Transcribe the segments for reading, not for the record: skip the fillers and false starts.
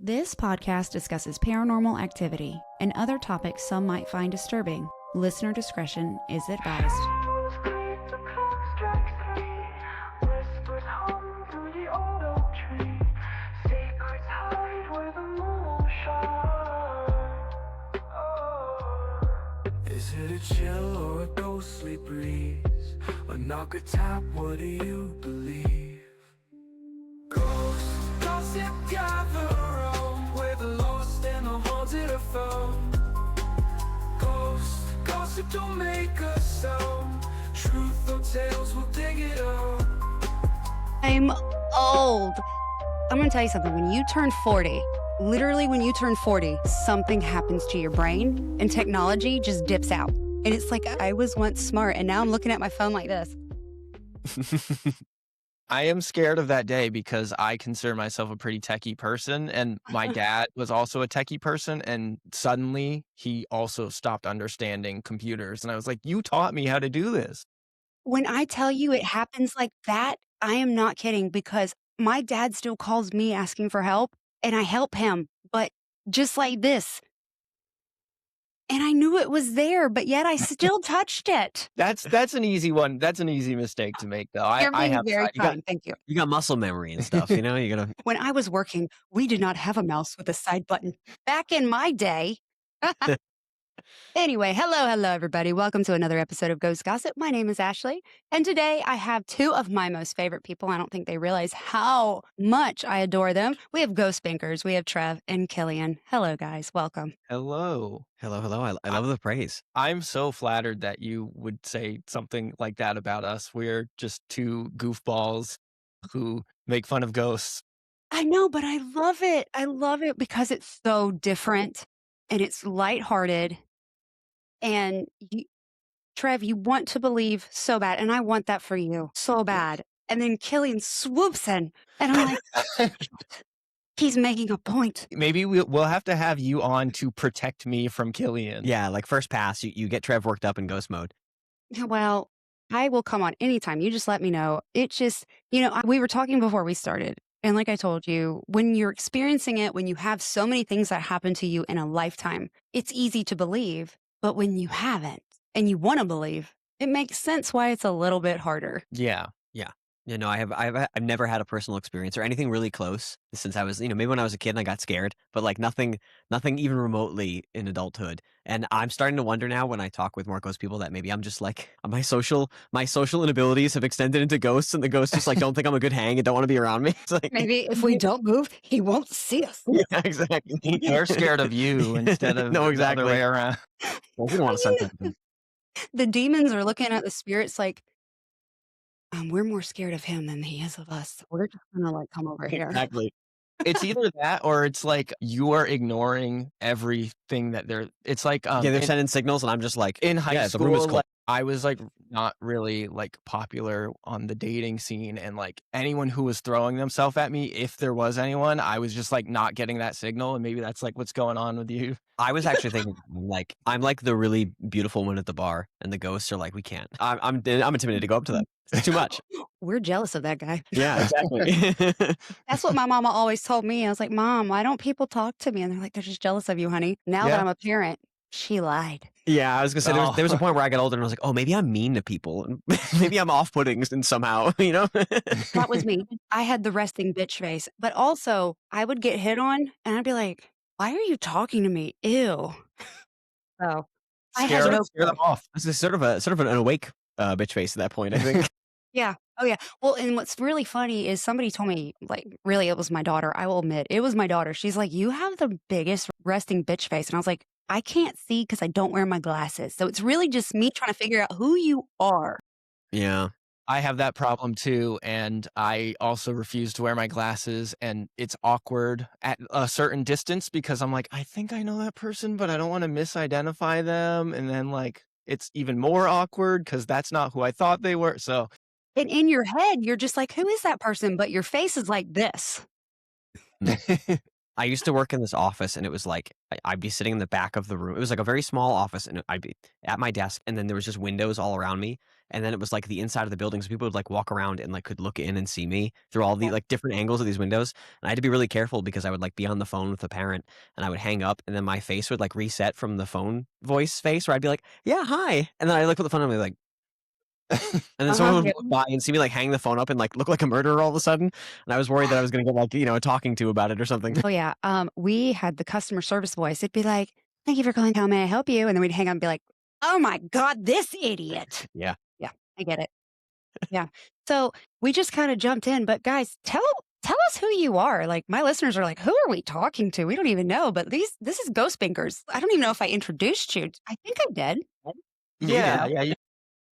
This podcast discusses paranormal activity and other topics some might find disturbing. Listener discretion is advised. Is it a chill or a ghostly breeze? A knock, a tap, what do you believe? Ghosts, gossip, gather around, where the lost and the haunted are found. Ghosts, gossip, don't make a sound. Truth or tales, we'll dig it out. I'm old. I'm gonna tell you something. When you turn 40, literally when you turn 40, something happens to your brain and technology just dips out. And it's like, I was once smart and now I'm looking at my phone like this. I am scared of that day because I consider myself a pretty techie person, and my dad was also a techie person, and suddenly he also stopped understanding computers. And I was like, you taught me how to do this. When I tell you it happens like that, I am not kidding, because my dad still calls me asking for help and I help him, but just like this. And I knew it was there, but yet I still touched it. That's an easy one. That's an easy mistake to make, though. You're being very I kind. Thank you. You got muscle memory and stuff, you know? You gotta. When I was working, we did not have a mouse with a side button. Back in my day. Anyway, hello, everybody. Welcome to another episode of Ghost Gossip. My name is Ashley, and today I have two of my most favorite people. I don't think they realize how much I adore them. We have Ghost Binkers. We have Trev and Killian. Hello, guys. Welcome. Hello. Hello. I love the praise. I'm so flattered that you would say something like that about us. We're just two goofballs who make fun of ghosts. I know, but I love it. I love it because it's so different and it's lighthearted. And Trev, you want to believe so bad. And I want that for you so bad. And then Killian swoops in. And I'm like, he's making a point. Maybe we'll have to have you on to protect me from Killian. Yeah, like first pass, you get Trev worked up in ghost mode. Well, I will come on anytime. You just let me know. It's just, we were talking before we started. And like I told you, when you're experiencing it, when you have so many things that happen to you in a lifetime, it's easy to believe. But when you haven't and you want to believe, it makes sense why it's a little bit harder. Yeah. I've never had a personal experience or anything really close since I was, maybe when I was a kid and I got scared, but like nothing even remotely in adulthood. And I'm starting to wonder now when I talk with more ghost people that maybe I'm just like my social inabilities have extended into ghosts, and the ghosts just like don't think I'm a good hang and don't want to be around me. It's like maybe if we don't move, he won't see us. Yeah, exactly. They're scared of you instead of No, exactly. the other way around. Well, we don't want to send them. The demons are looking at the spirits like, we're more scared of him than he is of us. So we're just gonna like come over here. Exactly. It's either that or it's like you are ignoring everything that it's like They're sending signals and I'm just like in high the room is school cold. like, I was like not really like popular on the dating scene, and like anyone who was throwing themselves at me, if there was anyone, I was just like not getting that signal. And maybe that's like what's going on with you. I was actually thinking like I'm like the really beautiful one at the bar, and the ghosts are like, we can't. I'm intimidated to go up to them. It's too much. We're jealous of that guy. Yeah, exactly. That's what my mama always told me. I was like, Mom, why don't people talk to me? And they're like, they're just jealous of you, honey. Now that I'm a parent, she lied. Yeah, I was gonna say there was a point where I got older and I was like, oh, maybe I'm mean to people, and maybe I'm off-putting and somehow, That was me. I had the resting bitch face, but also I would get hit on, and I'd be like, why are you talking to me? Ew. So I had no. Scare them off. This is sort of an awake bitch face at that point, I think. Yeah. Oh, yeah. Well, and what's really funny is somebody told me, like, really, it was my daughter. I will admit, it was my daughter. She's like, you have the biggest resting bitch face. And I was like, I can't see because I don't wear my glasses. So it's really just me trying to figure out who you are. Yeah. I have that problem too, and I also refuse to wear my glasses, and it's awkward at a certain distance because I'm like, I think I know that person, but I don't want to misidentify them, and then like it's even more awkward because that's not who I thought they were. So, And in your head, you're just like, who is that person? But your face is like this. I used to work in this office, and it was like I'd be sitting in the back of the room. It was like a very small office, and I'd be at my desk, and then there was just windows all around me, and then it was like the inside of the building, so people would like walk around and like could look in and see me through all the like different angles of these windows. And I had to be really careful because I would like be on the phone with a parent, and I would hang up, and then my face would like reset from the phone voice face, where I'd be like, "Yeah, hi," and then I like put the phone on, and be like. And then someone would Yeah. walk by and see me like hang the phone up and like look like a murderer all of a sudden. And I was worried that I was going to get like, a talking to about it or something. Oh yeah. We had the customer service voice. It'd be like, "Thank you for calling. How may I help you?" And then we'd hang up and be like, "Oh my God, this idiot." Yeah. Yeah, I get it. Yeah. So we just kind of jumped in, but guys, tell us who you are. Like my listeners are like, "Who are we talking to? We don't even know." But this is Ghost Binkers. I don't even know if I introduced you. I think I did. Yeah, Yeah. yeah.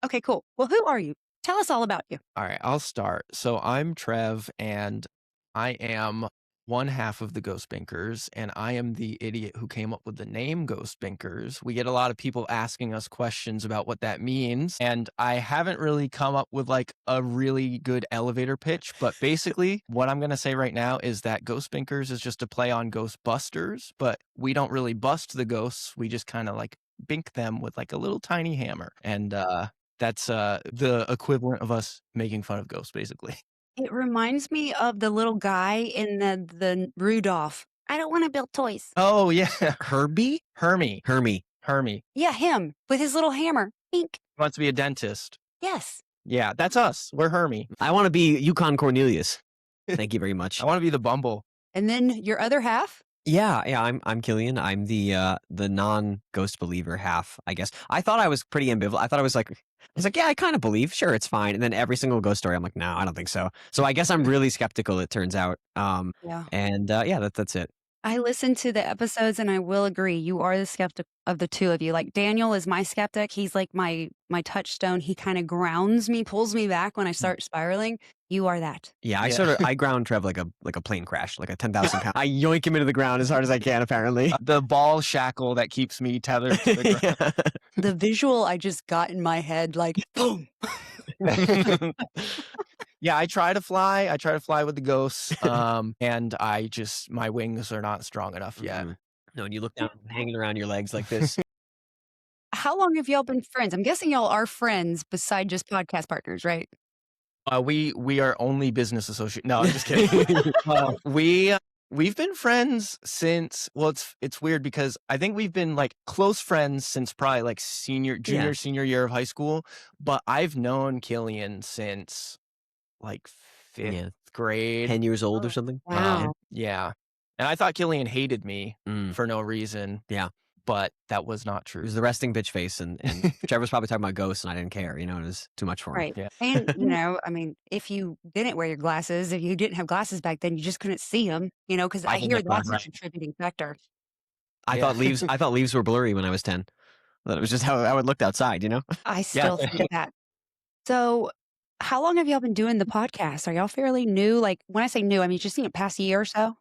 Okay, cool. Well, who are you? Tell us all about you. All right, I'll start. So I'm Trev, and I am one half of the Ghost Binkers, and I am the idiot who came up with the name Ghost Binkers. We get a lot of people asking us questions about what that means, and I haven't really come up with like a really good elevator pitch, but basically what I'm going to say right now is that Ghost Binkers is just a play on Ghostbusters, but we don't really bust the ghosts. We just kind of like bink them with like a little tiny hammer. And that's the equivalent of us making fun of ghosts, basically. It reminds me of the little guy in the Rudolph. I don't want to build toys. Oh, yeah. Herbie? Hermie. Hermie. Yeah, him with his little hammer. Bink. Wants to be a dentist. Yes. Yeah, that's us. We're Hermie. I want to be Yukon Cornelius. Thank you very much. I want to be the Bumble. And then your other half? Yeah, I'm Killian. I'm the non-ghost believer half, I guess. I thought I was pretty ambivalent. I was like, yeah, I kind of believe. Sure, it's fine. And then every single ghost story, I'm like, no, I don't think so. So I guess I'm really skeptical, it turns out. Yeah. And yeah, that's it. I listened to the episodes and I will agree. You are the skeptic of the two of you. Like Daniel is my skeptic. He's like my touchstone. He kind of grounds me, pulls me back when I start spiraling. You are that. Yeah, Yeah. I ground Trev like a plane crash, like a 10,000 pound. I yoink him into the ground as hard as I can, apparently. The ball shackle that keeps me tethered to the ground. Yeah. The visual I just got in my head, like boom. Yeah, I try to fly. I try to fly with the ghosts. And my wings are not strong enough yet. No, and you look down, hanging around your legs like this. How long have y'all been friends? I'm guessing y'all are friends beside just podcast partners, right? We are only business associates. No, I'm just kidding. We've been friends since, well, it's weird because I think we've been like close friends since probably like senior year of high school. But I've known Killian since like fifth grade. 10 years old or something. Wow. Yeah. And I thought Killian hated me Mm. for no reason. Yeah. But that was not It true. was the resting bitch face, and Trevor was probably talking about ghosts, and I didn't care. It was too much for him. Right. Yeah. And, I mean, if you didn't wear your glasses, if you didn't have glasses back then, you just couldn't see them, because I I think hear that's that's a right. contributing factor. I thought leaves were blurry when I was 10. That was just how it looked outside, I still think that. So, how long have y'all been doing the podcast? Are y'all fairly new? Like, when I say new, I mean, just past year or so?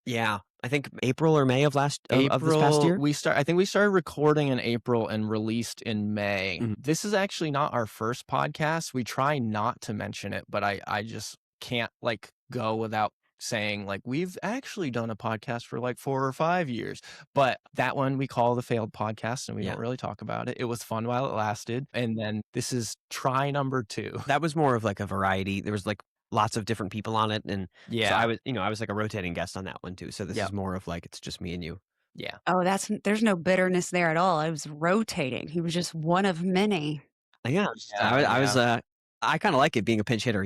Yeah. I think April or May of this past year. I think we started recording in April and released in May. Mhm. This is actually not our first podcast. We try not to mention it, but I just can't like go without saying like we've actually done a podcast for like 4 or 5 years. But that one we call the failed podcast, and we don't really talk about it. It was fun while it lasted, and then this is try number 2. That was more of like a variety. There was like lots of different people on it, and Yeah. so I was like a rotating guest on that one too. So this is more of like it's just me and you. Yeah. Oh, there's no bitterness there at all. It was rotating. He was just one of many. Yeah. I kind of like it being a pinch hitter.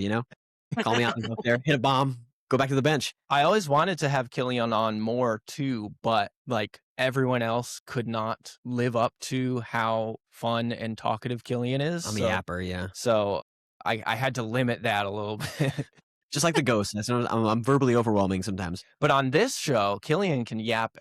Call me out and go up there, hit a bomb, go back to the bench. I always wanted to have Killian on more too, but like everyone else could not live up to how fun and talkative Killian is. I'm a yapper, yeah. So I had to limit that a little bit. Just like the ghost. I'm verbally overwhelming sometimes. But on this show, Killian can yap.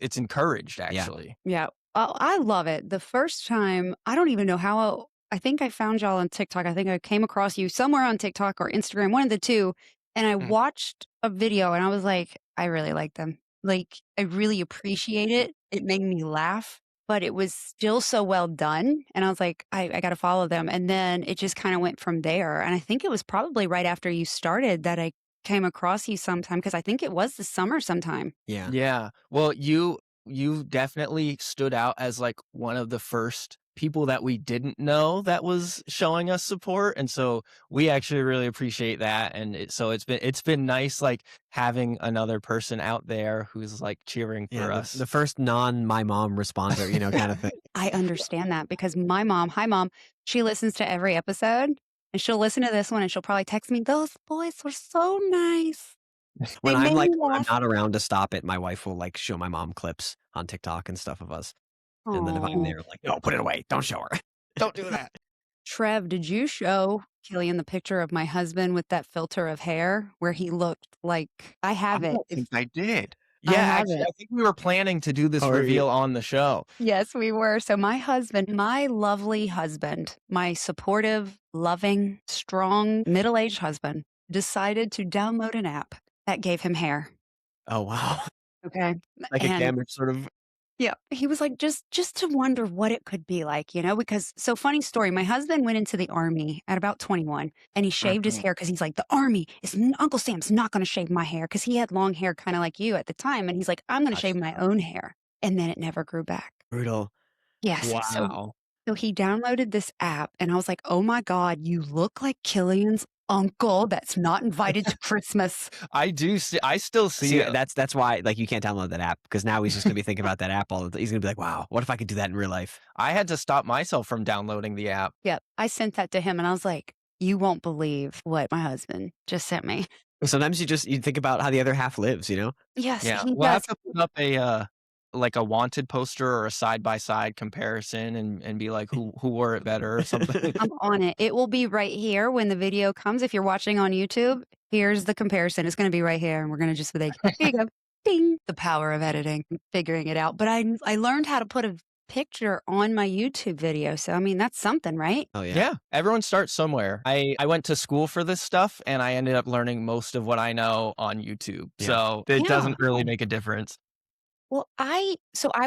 It's encouraged, actually. Yeah. I love it. The first time, I don't even know how. I think I found y'all on TikTok. I think I came across you somewhere on TikTok or Instagram, one of the two. And I watched a video and I was like, I really like them. Like, I really appreciate it. It made me laugh, but it was still so well done. And I was like, I got to follow them. And then it just kind of went from there. And I think it was probably right after you started that I came across you sometime because I think it was this summer sometime. Yeah. Yeah. Well, you definitely stood out as like one of the first people that we didn't know that was showing us support, and so we actually really appreciate that. And so it's been nice like having another person out there who's like cheering for Yeah, us. the first non my mom responder, kind of thing. I understand that because my mom, hi mom, she listens to every episode and she'll listen to this one and she'll probably text me, those boys were so nice. They made me When I'm laugh. not around to stop it, my wife will like show my mom clips on TikTok and stuff of us. And then if I'm Aw. there, like, no, put it away. Don't show her. Don't do that. Trev, did you show Killian the picture of my husband with that filter of hair where he looked like I I have it? don't think I did. I Yeah, have actually, it. I think we were planning to do this Oh, reveal on the show. Yes, we were. So my husband, my lovely husband, my supportive, loving, strong, middle-aged husband decided to download an app that gave him hair. Oh, wow. Okay. Like a And camera sort of. yeah, he was like, just to wonder what it could be like, because so funny story. My husband went into the army at about 21 and he shaved his Mhm. hair because he's like, the army is Uncle Sam's not going to shave my hair because he had long hair, kind of like you at the time. And he's like, I'm going to shave my own hair. And then it never grew back. Brutal. Yes. Wow. So he downloaded this app and I was like, oh my God, you look like Killian's uncle that's not invited to Christmas. I still see See, it. that's why like you can't download that app because now he's just gonna be thinking about that app all the time. He's gonna be like, wow, what if I could do that in real life? I had to stop myself from downloading the app. Yep. I sent that to him and I was like, you won't believe what my husband just sent me. Sometimes you think about how the other half lives, Yes, Yeah, he we'll have does. to put up a like a wanted poster or a side by side comparison and be like who wore it better or something. I'm on it. It will be right here when the video comes. If you're watching on YouTube, here's the comparison. It's going to be right here. And we're going to just be like, here you go. Ding. The power of editing, figuring it out. But I learned how to put a picture on my YouTube video. So, I mean, that's something, right? Oh yeah. Yeah, everyone starts somewhere. I went to school for this stuff and I ended up learning most of what I know on YouTube. Yeah. So it Yeah. doesn't really make a difference. Well, I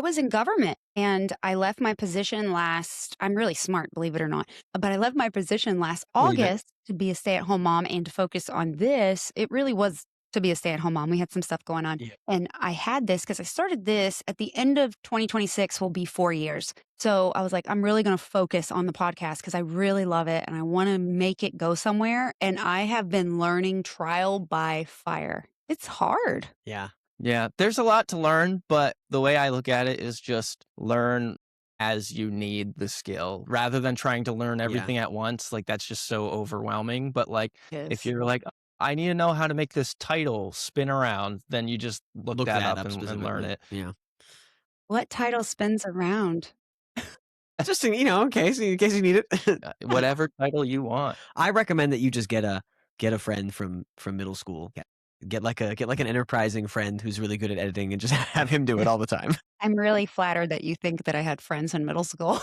was in government and I left my position I'm really smart, believe it or not, but I left my position last Believe it. August to be a stay-at-home mom and to focus on this. It really was to be a stay-at-home mom. We had some stuff going on. Yeah. And I had this because I started this at the end of 2026 will be 4 years. So I was like, I'm really going to focus on the podcast because I really love it and I want to make it go somewhere. And I have been learning trial by fire. It's hard. Yeah. Yeah, there's a lot to learn, but the way I look at it is just learn as you need the skill rather than trying to learn everything at once. Like that's just so overwhelming. But like if you're like, I need to know how to make this title spin around, then you just look that up and learn specifically. it. Yeah. What title spins around? Just in case you need it. Whatever title you want. I recommend that you just get a friend from middle school. Get like an enterprising friend who's really good at editing and just have him do it all the time. I'm really flattered that you think that I had friends in middle school.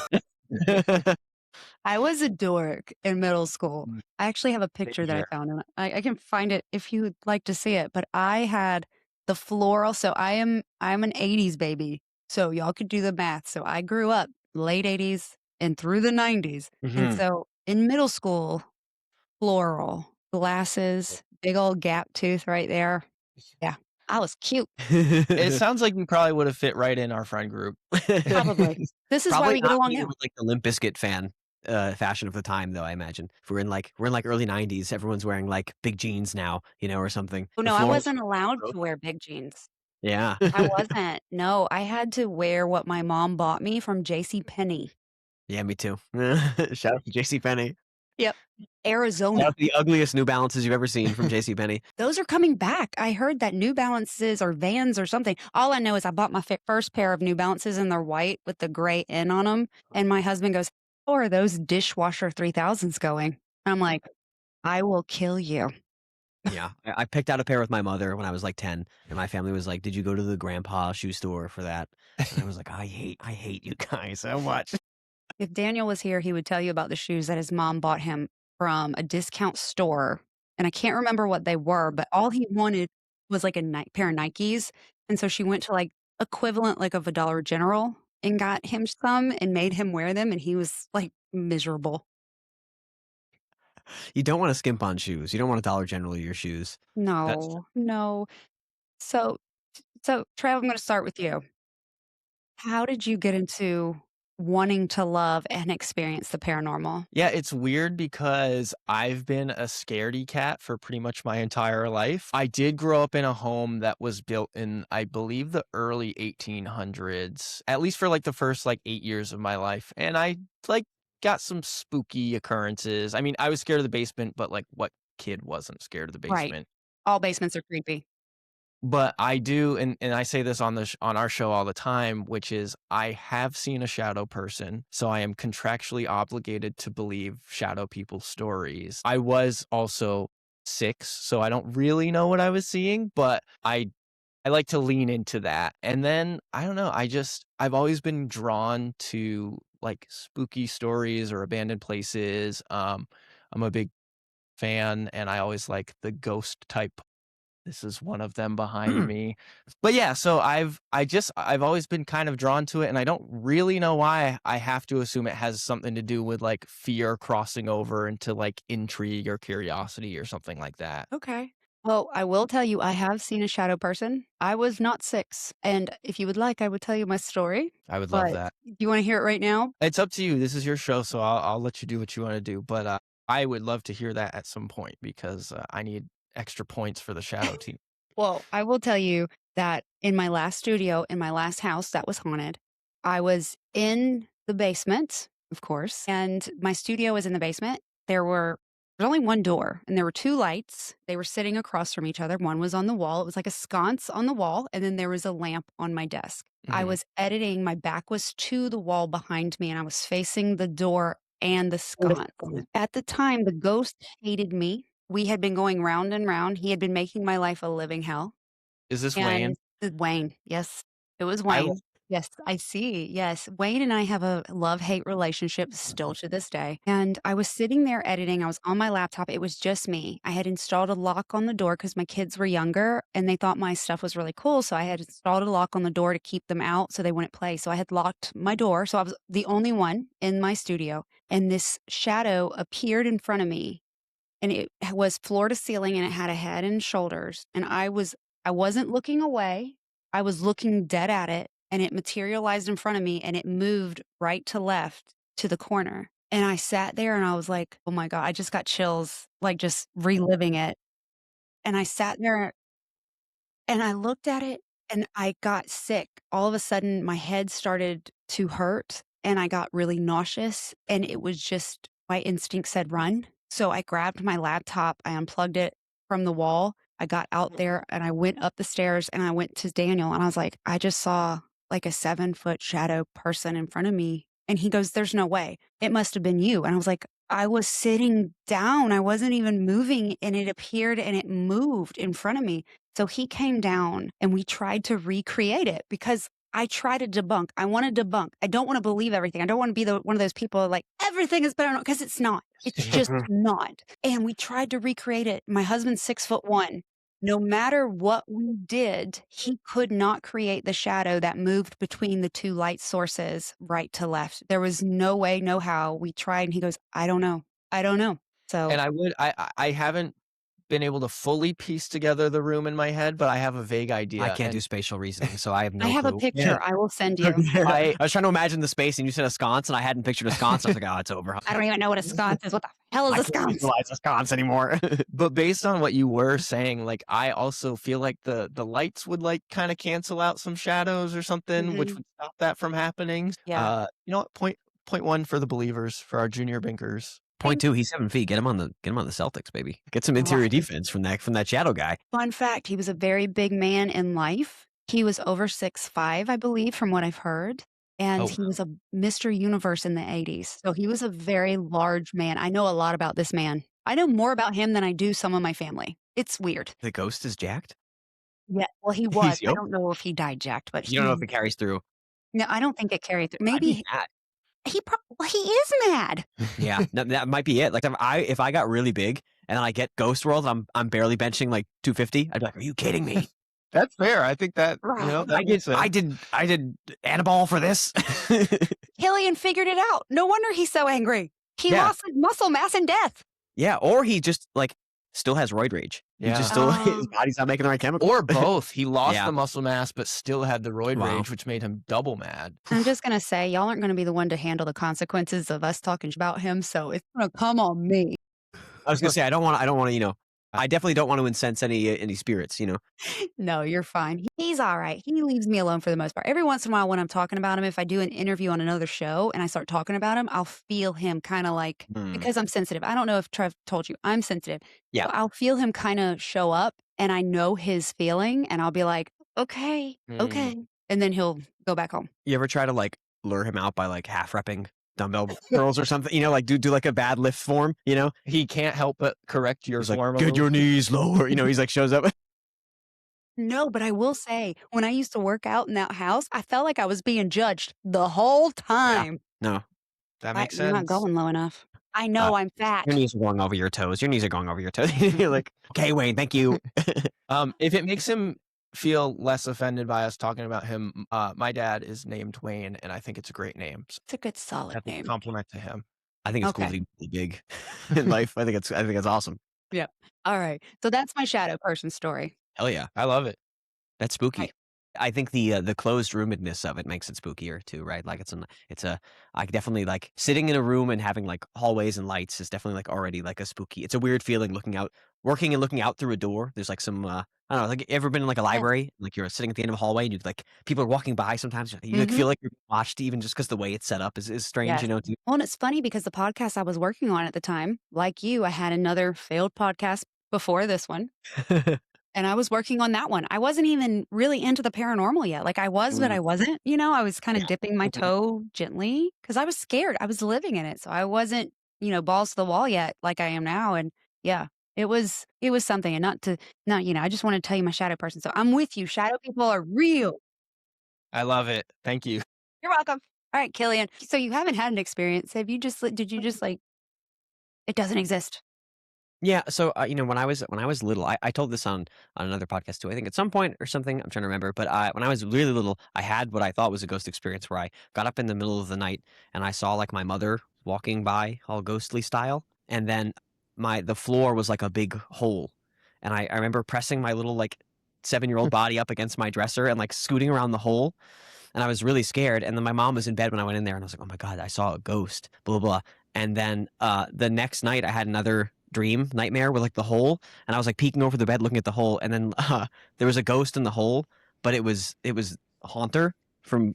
I was a dork in middle school. I actually have a picture that I here. found, and I can find it if you would like to see it. But I had the floral. So I'm an '80s baby. So y'all could do the math. So I grew up late '80s and through the '90s, and Mhm. so in middle school, floral glasses, big old gap tooth right there. Yeah, I was cute. It sounds like you probably would have fit right in our friend group. Probably. This is why Probably we get not along being now. with like the Limp Bizkit fashion of the time though, I imagine. If we're in like early 90s, everyone's wearing like big jeans now, or something. Oh The no, I florals- wasn't allowed to wear big jeans. Yeah. I wasn't. No, I had to wear what my mom bought me from J.C. Penney. Yeah, me too. Shout out to JCPenney. Shout Arizona. out to the ugliest New Balances you've ever seen from JCPenney. Those are coming back. I heard that New Balances or Vans or something. All I know is I bought my first pair of New Balances and they're white with the gray N on them. And my husband goes, "How are those dishwasher 3000s going?" I'm like, "I will kill you." Yeah. I picked out a pair with my mother when I was like 10, and my family was like, "Did you go to the grandpa shoe store for that?" And I was like, I hate you guys so much. If Daniel was here, he would tell you about the shoes that his mom bought him from a discount store. And I can't remember what they were, but all he wanted was like a pair of Nikes. And so she went to like equivalent like of a Dollar General and got him some and made him wear them. And he was like miserable. You don't want to skimp on shoes. You don't want to Dollar General your shoes. That's No. So, Trev, I'm going to start with you. How did you get into wanting to love and experience the paranormal? Yeah, it's weird because I've been a scaredy cat for pretty much my entire life. I did grow up in a home that was built in, I believe, the early 1800s, at least for like the first like 8 years of my life. And I like got some spooky occurrences. I mean, I was scared of the basement, but like what kid wasn't scared of the Right. basement? All basements are creepy. But I do, and I say this on on our show all the time, which is I have seen a shadow person, so I am contractually obligated to believe shadow people's stories. I was also 6, so I don't really know what I was seeing, but I like to lean into that. And then I don't know, I've always been drawn to like spooky stories or abandoned places. I'm a big fan, and I always like the ghost type. This is one of them behind me. But yeah, so I've always been kind of drawn to it, and I don't really know why. I have to assume it has something to do with like fear crossing over into like intrigue or curiosity or something like that. Okay. Well, I will tell you, I have seen a shadow person. I was not 6. And if you would like, I would tell you my story. I would love But that. do you want to hear it right now? It's up to you. This is your show, so I'll let you do what you want to do. But I would love to hear that at some point because I need extra points for the shadow team. Well, I will tell you that in my last studio, in my last house that was haunted, I was in the basement, of course, and my studio was in the basement. There's only one door, and there were 2 lights. They were sitting across from each other. One was on the wall. It was like a sconce on the wall, and then there was a lamp on my desk. I Mhm. was editing. My back was to the wall behind me, and I was facing the door and the sconce. At the time, the ghost hated me. We had been going round and round. He had been making my life a living hell. Is this Wayne? And Wayne, yes, it was I Wayne. Yes, I see. Yes, Wayne and I have a love-hate relationship still to this day. And I was sitting there editing. I was on my laptop. It was just me. I had installed a lock on the door because my kids were younger and they thought my stuff was really cool. So I had installed a lock on the door to keep them out so they wouldn't play. So I had locked my door. So I was the only one in my studio. And this shadow appeared in front of me, and it was floor to ceiling, and it had a head and shoulders. And I wasn't looking away. I was looking dead at it, and it materialized in front of me, and it moved right to left to the corner. And I sat there and I was like, "Oh my God," I just got chills, like just reliving it. And I sat there and I looked at it and I got sick. All of a sudden, my head started to hurt and I got really nauseous. And it was just my instinct said, run. So I grabbed my laptop, I unplugged it from the wall. I got out there and I went up the stairs and I went to Daniel and I was like, I just saw like a 7-foot shadow person in front of me. And he goes, there's no way. It must have been you. And I was like, I was sitting down. I wasn't even moving. And it appeared and it moved in front of me. So he came down and we tried to recreate it because I try to debunk. I want to debunk. I don't want to believe everything. I don't want to be one of those people like everything is paranormal because it's not. It's just not. And we tried to recreate it. My husband's 6'1". No matter what we did, he could not create the shadow that moved between the 2 light sources right to left. There was no way, no how. We tried and he goes, I don't know. I don't know. So And I haven't been able to fully piece together the room in my head, but I have a vague idea. I can't do And spatial reasoning, so I have no I have a clue. picture I will send you. I was trying to imagine the space, and you said a sconce, and I hadn't pictured a sconce. I was like, oh, it's over. I don't even know what a sconce is. What the hell is I a can't sconce? visualize a sconce anymore. But based on what you were saying, like I also feel like the lights would like kind of cancel out some shadows or something, which Mhm. would stop that from happening. Yeah. You know what? Point one for the believers, for our junior binkers. Point 2, he's 7 feet. Get him on the Celtics, baby. Get some interior defense from that shadow guy. Fun fact, he was a very big man in life. He was over 6'5", I believe, from what I've heard. And Oh. he was a Mr. Universe in the 80s. So he was a very large man. I know a lot about this man. I know more about him than I do some of my family. It's weird. The ghost is jacked. Yeah, well, he was. I yoked? don't know if he died jacked, but You don't know if it carries through. no, I don't think it carried through. I'd be Maybe mad. he is mad. Yeah, that might be it. Like if I got really big and then I get Ghost World, I'm barely benching like 250. I'd be like, are you kidding me? That's fair. I think that I did Annabelle for this. Killian figured it out. No wonder he's so angry. He Yeah. lost his muscle mass in death. Yeah, or he just like still has roid rage. He Yeah. just still his Oh. body's not making the right chemicals. Or both. He lost Yeah. the muscle mass, but still had the roid Wow. rage, which made him double mad. I'm just gonna say, y'all aren't gonna be the one to handle the consequences of us talking about him, so it's gonna come on me. I was gonna say I don't want to. I definitely don't want to incense any spirits. No, you're fine. He's all right. He leaves me alone for the most part. Every once in a while, when I'm talking about him, if I do an interview on another show and I start talking about him, I'll feel him kind of like because I'm sensitive. I don't know if Trev told you I'm sensitive. Yeah. So I'll feel him kind of show up, and I know his feeling, and I'll be like, okay, okay, and then he'll go back home. You ever try to like lure him out by like half repping dumbbell curls or something? Like do like a bad lift form. He can't help but correct your He's like, form. a get little. your knees lower. He's like shows up. No, but I will say, when I used to work out in that house, I felt like I was being judged the whole time. No, That makes You're not sense. going low enough. I know I'm fat. your knees are going over your toes. Your knees are going over your toes. You're like, okay, Wayne, thank you. If it makes him feel less offended by us talking about him, my dad is named Wayne, and I think it's a great name. So It's a good, solid that's a name. compliment to him. I think it's cool Okay. to be big in life. I think it's awesome. Yeah. All right. So that's my shadow person story. Hell yeah, I love it. that's spooky. Right. I think the closed roomedness of it makes it spookier too, right? Like I definitely like sitting in a room and having like hallways and lights is definitely like already like a spooky. It's a weird feeling working and looking out through a door. There's like some I don't know, like ever been in like a library, like you're sitting at the end of a hallway and you like people are walking by sometimes. You like feel like you're watched even just because the way it's set up is strange, Yes. Well, and it's funny because the podcast I was working on at the time, like you, I had another failed podcast before this one. And I was working on that one. I wasn't even really into the paranormal yet. Like I was, but I wasn't. I was kind of dipping my toe gently because I was scared. I was living in it. So I wasn't, balls to the wall yet like I am now. And yeah, it was something. And I just want to tell you my shadow person. So I'm with you. Shadow people are real. I love it. Thank you. You're welcome. All right, Killian. So you haven't had an experience. Did you just like, it doesn't exist? Yeah, so when I was little, I told this on another podcast too. I think at some point or something, I'm trying to remember. But when I was really little, I had what I thought was a ghost experience where I got up in the middle of the night and I saw like my mother walking by, all ghostly style, and then the floor was like a big hole, and I remember pressing my little like 7-year-old body up against my dresser and like scooting around the hole, and I was really scared. And then my mom was in bed when I went in there, and I was like, oh my god, I saw a ghost, blah blah blah. And then the next night, I had another nightmare with like the hole, and I was like peeking over the bed looking at the hole, and then there was a ghost in the hole, but it was Haunter from,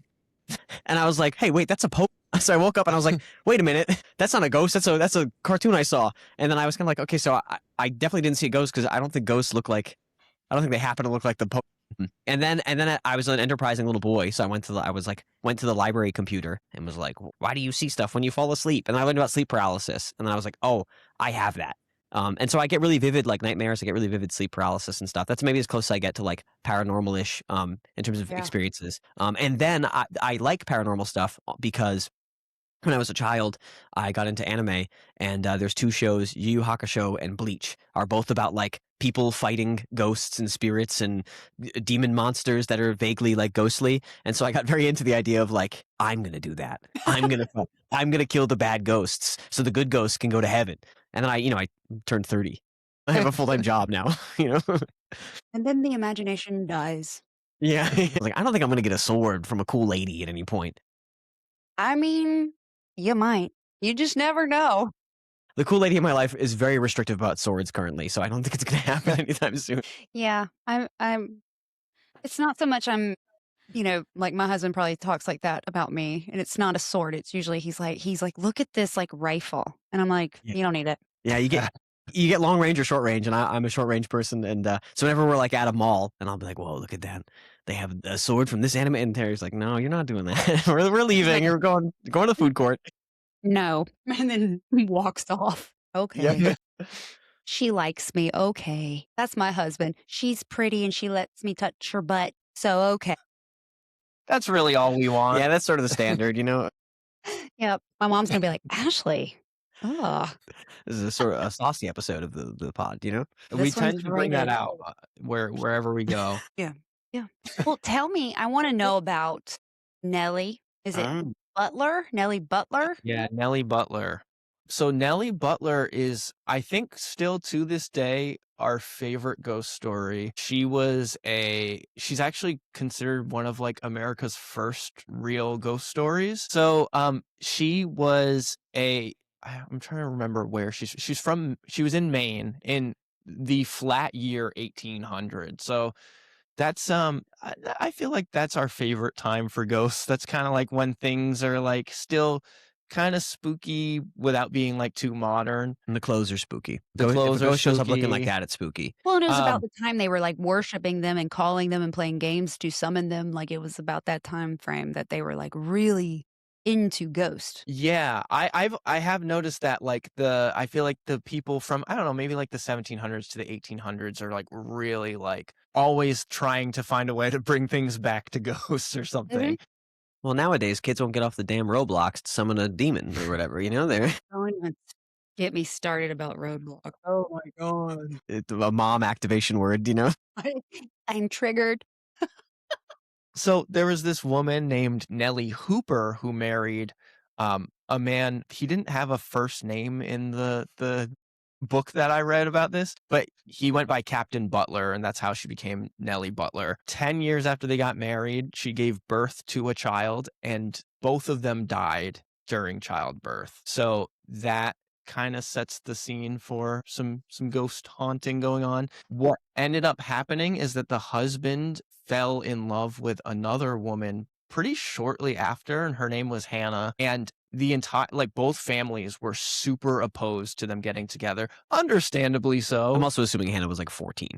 and I was like, hey, wait, that's a Pope. So I woke up and I was like, wait a minute, that's not a ghost, that's a cartoon I saw. And then I was kind of like, okay, so I definitely didn't see a ghost because I don't think ghosts look like, I don't think they happen to look like the Pope. And then I was an enterprising little boy, so I went to the library computer and was like, why do you see stuff when you fall asleep? And I learned about sleep paralysis, and then I was like, oh, I have that. And so I get really vivid like nightmares. I get really vivid sleep paralysis and stuff. That's maybe as close as I get to like paranormal-ish in terms of experiences. And then I like paranormal stuff because when I was a child, I got into anime, and there's 2 shows, Yu Yu Hakusho and Bleach, are both about like people fighting ghosts and spirits and demon monsters that are vaguely like ghostly. And so I got very into the idea of like, I'm gonna do that. I'm gonna kill the bad ghosts so the good ghosts can go to heaven. And then I turned 30. I have a full-time job now. And then the imagination dies. Yeah, I was like, I don't think I'm gonna get a sword from a cool lady at any point. I mean, you might. You just never know. The cool lady in my life is very restrictive about swords currently, so I don't think it's going to happen anytime soon. Yeah, I'm. It's not so much I'm. Like my husband probably talks like that about me, and it's not a sword. It's usually he's like, look at this like rifle, and I'm like, you don't need it. Yeah, you get long range or short range, and I'm a short range person, and so whenever we're like at a mall, and I'll be like, whoa, look at that. They have a sword from this anime, and Terry's like, no, you're not doing that. we're leaving. You're going to the food court. No, and then walks off. Okay. Yeah. She likes me. Okay. That's my husband. She's pretty and she lets me touch her butt. So, okay. That's really all we want. Yeah, that's sort of the standard, Yep. My mom's going to be like, Ashley. Oh. This is a sort of a saucy episode of the pod, We This tend one's to bring that rated. out wherever we go. Yeah. Well, tell me, I want to know about Nelly. Is it Butler? Nelly Butler? Yeah, Nelly Butler. So Nelly Butler is, I think, still to this day, our favorite ghost story. She's actually considered one of like America's first real ghost stories. So she was I'm trying to remember where she's from. She was in Maine in the flat year 1800. So that's I feel like that's our favorite time for ghosts. That's kind of like when things are like still kind of spooky without being like too modern. And the clothes are spooky. The If clothes a are ghost shows up looking like spooky. that, it's spooky. Well, and it was about Um, the time they were like worshiping them and calling them and playing games to summon them. Like it was about that time frame that they were like really into Ghost. Yeah, I have noticed that like I feel like the people from, I don't know, maybe like the 1700s to the 1800s are like really like always trying to find a way to bring things back to ghosts or something. Well, nowadays kids won't get off the damn Roblox to summon a demon or whatever. You know, they're Don't even get me started about Roadblock. oh my god, it's a mom activation word. You know, I'm triggered. So there was this woman named Nelly Hooper who married a man. He didn't have a first name in the book that I read about this, but he went by Captain Butler, and that's how she became Nelly Butler. 10 years after they got married, she gave birth to a child, and both of them died during childbirth. So that kind of sets the scene for some ghost haunting going on. What ended up happening is that the husband fell in love with another woman pretty shortly after, and her name was Hannah. And the entire, like, both families were super opposed to them getting together, understandably so. I'm also assuming Hannah was like 14.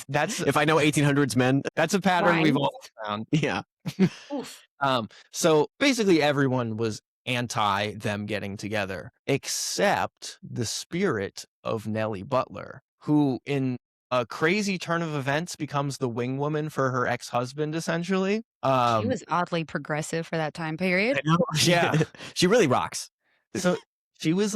That's if I know 1800s men. That's a pattern we've Right. all found. Yeah. Oof. So basically everyone was anti them getting together, except the spirit of Nelly Butler, who in a crazy turn of events becomes the wing woman for her ex-husband, essentially. She was oddly progressive for that time period. Yeah. She really rocks. So she was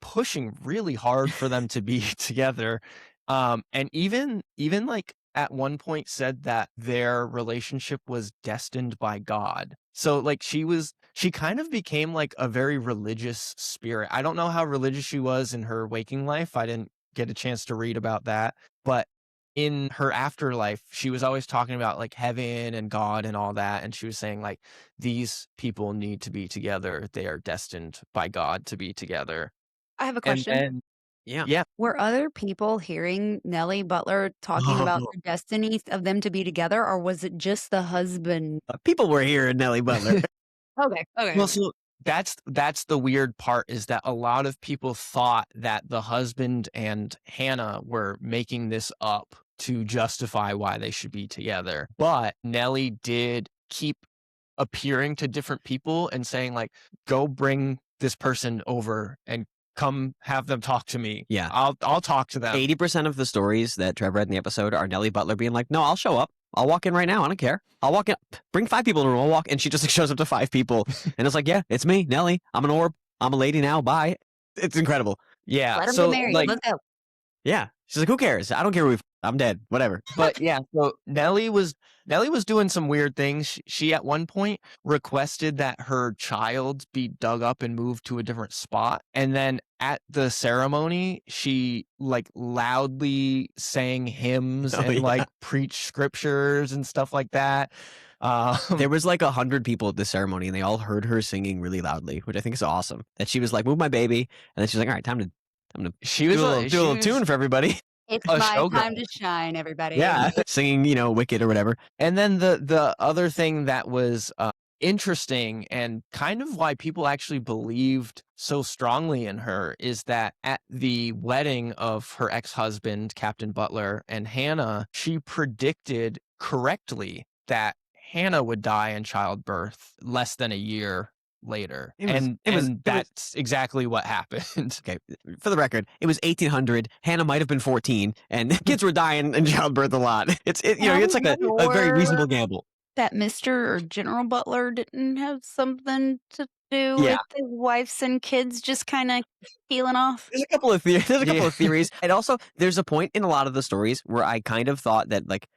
pushing really hard for them to be together. And even like at one point said that their relationship was destined by God. So like she kind of became like a very religious spirit. I don't know how religious she was in her waking life. I didn't get a chance to read about that, but in her afterlife, she was always talking about like heaven and God and all that. And she was saying like, these people need to be together. They are destined by God to be together. I have a And question. then, Yeah. yeah. Were other people hearing Nelly Butler talking about the destiny of them to be together, or was it just the husband? People were hearing Nelly Butler. Okay. Well, so that's the weird part, is that a lot of people thought that the husband and Hannah were making this up to justify why they should be together. But Nelly did keep appearing to different people and saying like, go bring this person over and come have them talk to me. Yeah. I'll talk to them. 80% of the stories that Trev read in the episode are Nelly Butler being like, no, I'll show up. I'll walk in right now. I don't care. I'll walk in. Bring 5 people in the room. I'll walk. And she just like, shows up to 5 people. And it's like, yeah, it's me, Nelly. I'm an orb. I'm a lady now. Bye. It's incredible. Yeah. Let them So get married. like, Let's go. Yeah. She's like, who cares? I don't care. I'm dead. Whatever. but yeah, so Nelly was doing some weird things. She at one point requested that her child be dug up and moved to a different spot. And then at the ceremony, she like loudly sang hymns and like preached scriptures and stuff like that. There was like 100 people at the ceremony and they all heard her singing really loudly, which I think is awesome. That she was like, move my baby. And then she's like, all right, time to she do was a little tune for everybody. It's a my showgirl. time to shine, everybody. Yeah. Singing, Wicked or whatever. And then the other thing that was interesting and kind of why people actually believed so strongly in her is that at the wedding of her ex-husband, Captain Butler, and Hannah, she predicted correctly that Hannah would die in childbirth less than a year later. That's exactly what happened. Okay, for the record, it was 1800. Hannah might have been 14, and kids were dying in childbirth a lot. It's like a very reasonable gamble. That Mr. or General Butler didn't have something to do Yeah. with his wives and kids just kind of peeling off. There's a couple of theories. And also, there's a point in a lot of the stories where I kind of thought that like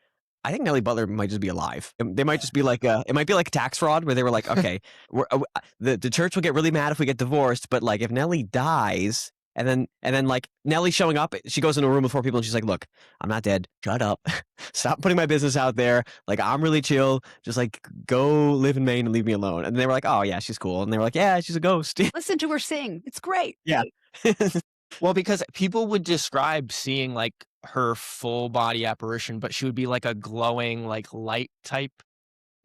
I think Nelly Butler might just be alive. They might just be like it might be like tax fraud where they were like, okay, the church will get really mad if we get divorced, but like if Nelly dies, and then like Nelly showing up, she goes into a room with 4 people and she's like, look, I'm not dead. Shut up. Stop putting my business out there. Like I'm really chill. Just like go live in Maine and leave me alone. And they were like, oh yeah, she's cool. And they were like, yeah, she's a ghost. Listen to her sing. It's great. Yeah. Well, because people would describe seeing like her full body apparition, but she would be like a glowing, like light type.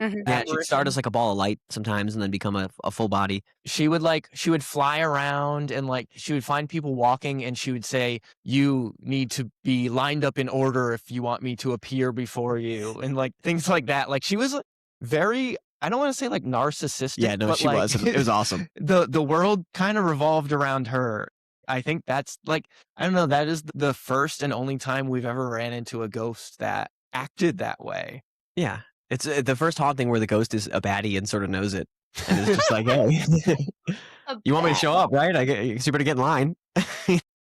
Mhm. Yeah, she'd start as like a ball of light sometimes and then become a full body. She would fly around and like she would find people walking and she would say, you need to be lined up in order if you want me to appear before you, and like things like that. Like she was very, I don't want to say like narcissistic. Yeah, no, but she like, was. It was awesome. The world kind of revolved around her. I think that's like, I don't know, that is the first and only time we've ever ran into a ghost that acted that way. Yeah. It's the first haunting where the ghost is a baddie and sort of knows it. And it's just like, hey, you want me to show up, right? You better get in line.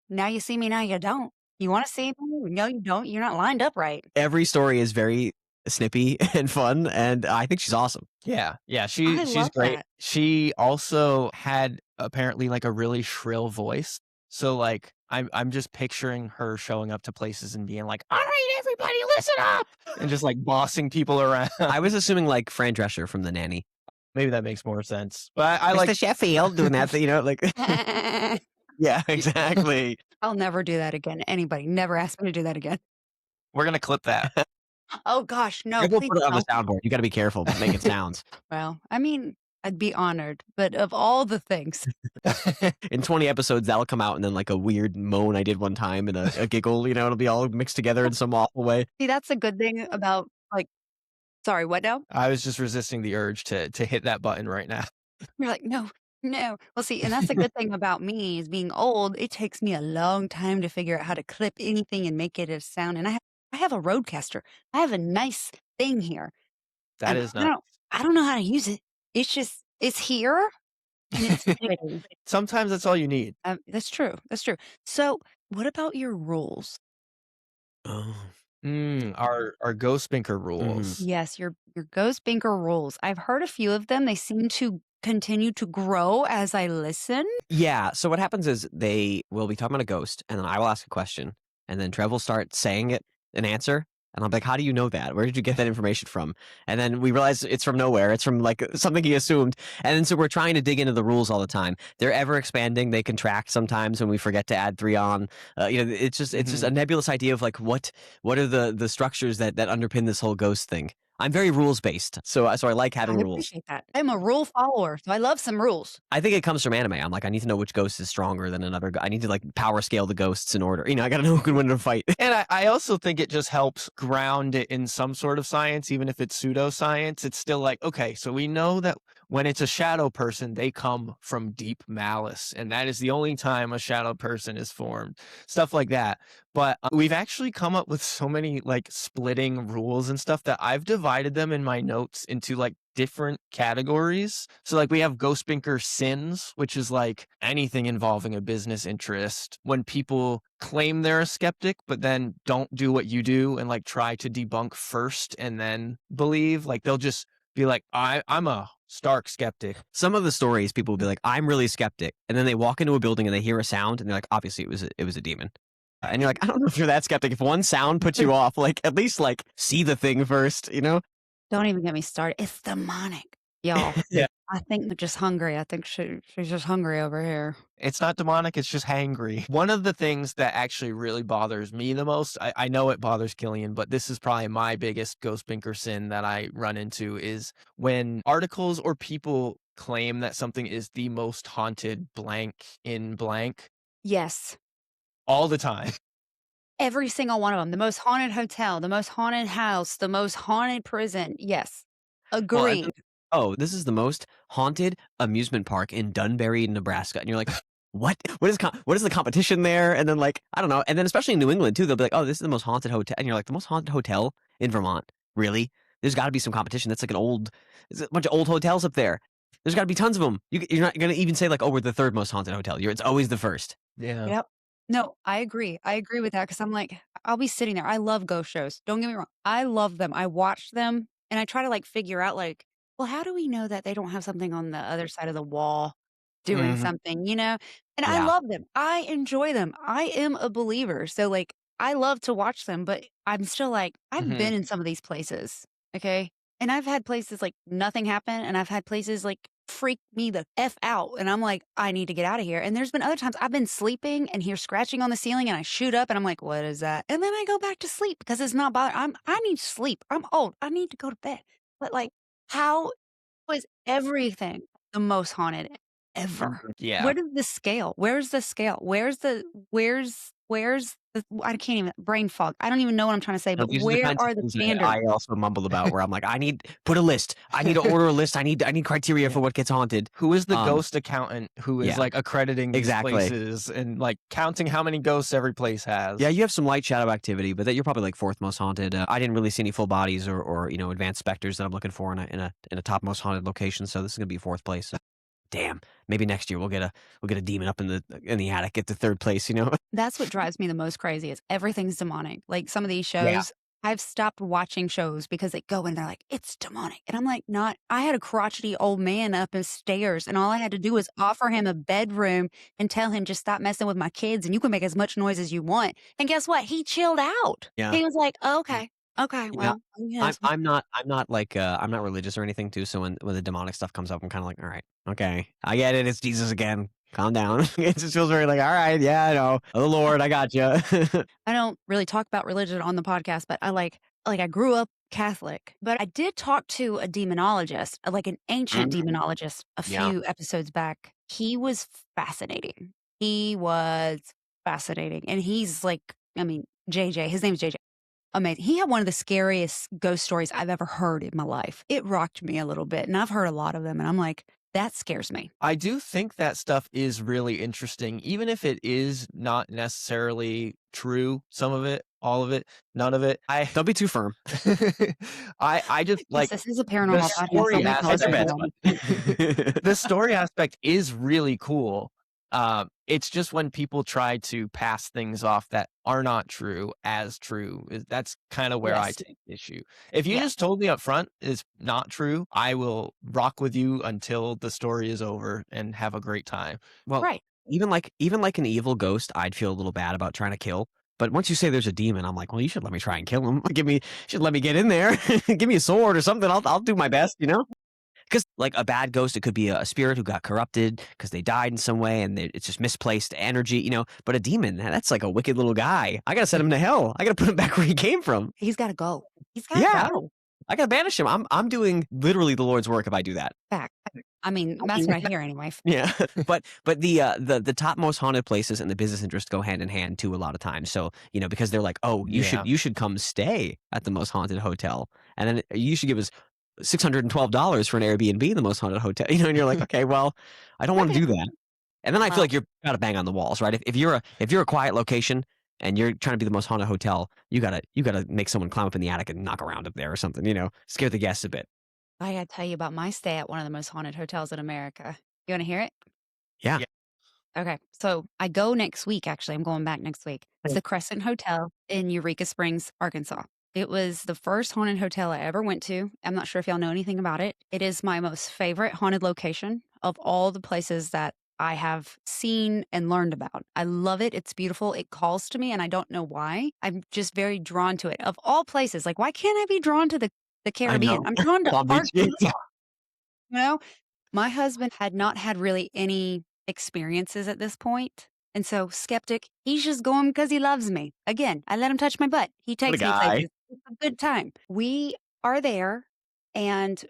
Now you see me, now you don't. You want to see me? No, you don't. You're not lined up right. Every story is very snippy and fun, and I think she's awesome. Yeah, I she's love great. that. She also had apparently like a really shrill voice. So like I'm just picturing her showing up to places and being like, all right, everybody listen up, and just like bossing people around. I was assuming like Fran Drescher from The Nanny. Maybe that makes more sense. But I Mr. like Sheffield doing that, like yeah, exactly. I'll never do that again. Anybody, never ask me to do that again. we're gonna clip that. Oh gosh, no, I go please put it on the don't. soundboard. You got to be careful making sounds. Well, I mean, I'd be honored, but of all the things, In 20 episodes, that'll come out, and then like a weird moan I did one time and a giggle, it'll be all mixed together in some awful way. see, that's a good thing about like, sorry, what now? I was just resisting the urge to hit that button right now. You're like, no, no. Well, see, and that's the good thing about me is being old. It takes me a long time to figure out how to clip anything and make it a sound. And I have a roadcaster. I have a nice thing here. That and is I nice. don't know how to use it. It's here. And it's pretty. Sometimes that's all you need. That's true. That's true. So, what about your rules? Oh. Our Ghost Binker rules. Yes, your Ghost Binker rules. I've heard a few of them. They seem to continue to grow as I listen. Yeah. So what happens is they will be talking about a ghost, and then I will ask a question, and then Trev will start saying an answer. And I'm like, how do you know that? Where did you get that information from? And then we realize it's from nowhere. It's from like something he assumed. And then so we're trying to dig into the rules all the time. They're ever expanding. They contract sometimes when we forget to add 3 on. It's just a nebulous idea of like what are the structures that underpin this whole ghost thing. I'm very rules based, so I like having I rules. appreciate that. I'm a rule follower, so I love some rules. I think it comes from anime. I'm like, I need to know which ghost is stronger than another. I need to like power scale the ghosts in order. I got to know who can win in a fight. And I also think it just helps ground it in some sort of science, even if it's pseudoscience. It's still like, okay, so we know that when it's a shadow person, they come from deep malice. And that is the only time a shadow person is formed. Stuff like that. But we've actually come up with so many like splitting rules and stuff that I've divided them in my notes into like different categories. So like we have Ghost Binker sins, which is like anything involving a business interest. When people claim they're a skeptic, but then don't do what you do and like try to debunk first and then believe, like they'll just be like, I'm a stark skeptic. Some of the stories, people will be like, I'm really skeptic. And then they walk into a building and they hear a sound and they're like, obviously it was a demon. And you're like, I don't know if you're that skeptic. If one sound puts you off, like at least like see the thing first, Don't even get me started. It's demonic, y'all. Yeah. I think they're just hungry. I think she's just hungry over here. It's not demonic, it's just hangry. One of the things that actually really bothers me the most, I know it bothers Killian, but this is probably my biggest Ghost Binker sin that I run into, is when articles or people claim that something is the most haunted blank in blank Yes. all the time. Every single one of them. The most haunted hotel, the most haunted house, the most haunted prison. Yes. Well, Agreed. this is the most haunted amusement park in Dunbury, Nebraska. And you're like, what? What is the competition there? And then like, I don't know. And then especially in New England too, they'll be like, oh, this is the most haunted hotel. And you're like, the most haunted hotel in Vermont? Really? There's got to be some competition. That's like there's a bunch of old hotels up there. There's got to be tons of them. You're not going to even say like, oh, we're the 3rd most haunted hotel. It's always the 1st. Yeah. Yep. No, I agree. I agree with that because I'm like, I'll be sitting there. I love ghost shows. Don't get me wrong. I love them. I watch them and I try to like figure out like, well, how do we know that they don't have something on the other side of the wall doing Mhm. something, you know? And I Yeah. love them. I enjoy them. I am a believer. So like I love to watch them, but I'm still like, I've Mhm. been in some of these places. Okay. And I've had places like nothing happen, and I've had places like freak me the F out. And I'm like, I need to get out of here. And there's been other times I've been sleeping and hear scratching on the ceiling, and I shoot up and I'm like, what is that? And then I go back to sleep because it's not bothering. I need sleep. I'm old. I need to go to bed. But like, how was everything the most haunted ever? Yeah. What is the scale? Where's the scale? Where's the I can't even brain fog. I don't even know what I'm trying to say, No, but these are the where kinds of are the things that standards? I also mumbled about where I'm like, put a list. I need to order a list. I need criteria Yeah. for what gets haunted. Who is the ghost accountant who is, Yeah, like, accrediting these exactly. places and, like, counting how many ghosts every place has? Yeah, you have some light shadow activity, but that you're probably like fourth most haunted. I didn't really see any full bodies or advanced specters that I'm looking for in a top most haunted location. So this is gonna be fourth place. So, damn, maybe next year we'll get a demon up in the attic, get to third place. That's what drives me the most crazy is everything's demonic. Like some of these Yeah. shows, I've stopped watching shows because they go and they're like, it's demonic. And I'm like, not, I had a crotchety old man up his stairs and all I had to do was offer him a bedroom and tell him, just stop messing with my kids and you can make as much noise as you want. And guess what? He chilled out. Yeah. He was like, oh, okay. Okay. Yeah. Well, yes. I'm not like I'm not religious or anything too. So when the demonic stuff comes up, I'm kind of like, all right, okay, I get it. It's Jesus again. Calm down. It just feels very like, all right, yeah, I know. Oh Lord, I got you. I don't really talk about religion on the podcast, but I grew up Catholic, but I did talk to a demonologist, like an ancient demonologist a Yeah. few episodes back. He was fascinating. He was fascinating. And he's like, I mean, JJ, his name is JJ. Amazing. He had one of the scariest ghost stories I've ever heard in my life. It rocked me a little bit. And I've heard a lot of them. And I'm like, that scares me. I do think that stuff is really interesting, even if it is not necessarily true. Some of it, all of it, none of it. Don't be too firm. I just Yes, like this is a the paranormal podcast. story Don't make no Hedge your aspect. bets, The story aspect is really cool. It's just when people try to pass things off that are not true as true. That's kind of where I Yes. take issue. If you Yeah. just told me up front it's not true, I will rock with you until the story is over and have a great time. Well, Right. even like an evil ghost, I'd feel a little bad about trying to kill. But once you say there's a demon, I'm like, well, you should let me try and kill him. Should let me get in there. Give me a sword or something. I'll do my best. Because like a bad ghost, it could be a spirit who got corrupted because they died in some way and it's just misplaced energy. But a demon, that's like a wicked little guy. I gotta send him to hell. I gotta put him back where he came from. He's got to go. He's got to Yeah, go. I gotta banish him. I'm doing literally the Lord's work if I do that. Fact. I mean, that's what I hear anyway. Yeah, but the top most haunted places and the business interest go hand in hand too a lot of times. So because they're like, oh, Yeah. you should come stay at the most haunted hotel, and then you should give us $612 for an Airbnb in the most haunted hotel. And you're like, okay, well, I don't want to Okay. do that. And then I feel Well, like you're gotta bang on the walls, right? If you're a quiet location and you're trying to be the most haunted hotel, you gotta make someone climb up in the attic and knock around up there or something. Scare the guests a bit. I got to tell you about my stay at one of the most haunted hotels in America. You want to hear it? Yeah. Yeah. Okay. So I go next week, actually. I'm going back next week. It's the Crescent Hotel in Eureka Springs, Arkansas. It was the first haunted hotel I ever went to. I'm not sure if y'all know anything about it. It is my most favorite haunted location of all the places that I have seen and learned about. I love it. It's beautiful. It calls to me, and I don't know why. I'm just very drawn to it. Of all places, like, why can't I be drawn to the I Caribbean? know. I'm drawn to Palm Beach. Arkansas. You know, my husband had not had really any experiences at this point. And so, skeptic, he's just going because he loves me. Again, I let him touch my butt. He takes me guy. places. It's a good time. We are there and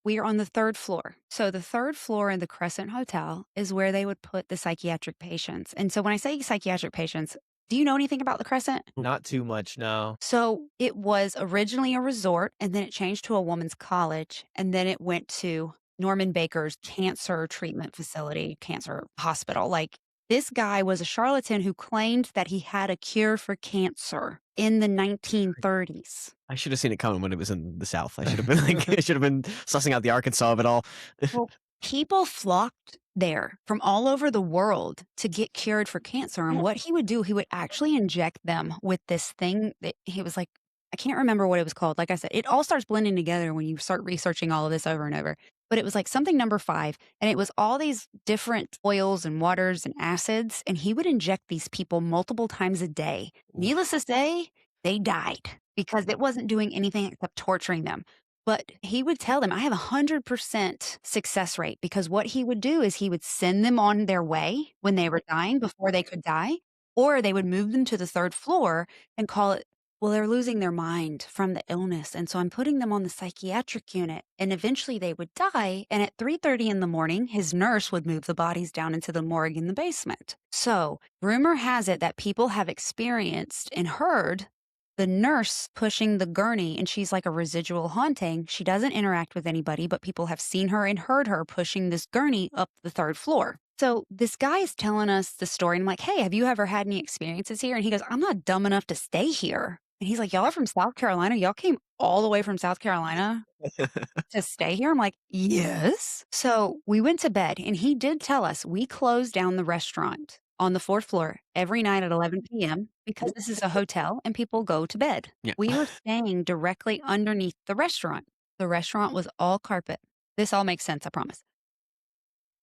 we are on the third floor. So, the third floor in the Crescent Hotel is where they would put the psychiatric patients. And so, when I say psychiatric patients, do you know anything about the Crescent? Not too much, no. So it was originally a resort, and then it changed to a woman's college, and then it went to Norman Baker's cancer treatment facility, cancer hospital. Like this guy was a charlatan who claimed that he had a cure for cancer in the 1930s. I should have seen it coming when it was in the South. I should have been like, I should have been sussing out the Arkansas of it all. Well, People flocked there from all over the world to get cured for cancer. And what he would do, he would actually inject them with this thing that he was like, I can't remember what it was called. Like I said, it all starts blending together when you start researching all of this over and over. But it was like something number 5. And it was all these different oils and waters and acids. And he would inject these people multiple times a day. Needless to say, they died because it wasn't doing anything except torturing them. But he would tell them, I have 100% success rate, because what he would do is he would send them on their way when they were dying before they could die, or they would move them to the 3rd floor and call it, well, they're losing their mind from the illness. And so I'm putting them on the psychiatric unit, and eventually they would die. And at 3:30 in the morning, his nurse would move the bodies down into the morgue in the basement. So rumor has it that people have experienced and heard the nurse pushing the gurney, and she's like a residual haunting. She doesn't interact with anybody, but people have seen her and heard her pushing this gurney up the 3rd floor. So this guy is telling us the story, and I'm like, hey, have you ever had any experiences here? And he goes, I'm not dumb enough to stay here. And he's like, y'all are from South Carolina? Y'all came all the way from South Carolina to stay here? I'm like, yes. So we went to bed, and he did tell us we closed down the restaurant on the 4th floor every night at 11 p.m. because this is a hotel and people go to bed. Yeah. We were staying directly underneath the restaurant. The restaurant was all carpet. This all makes sense, I promise.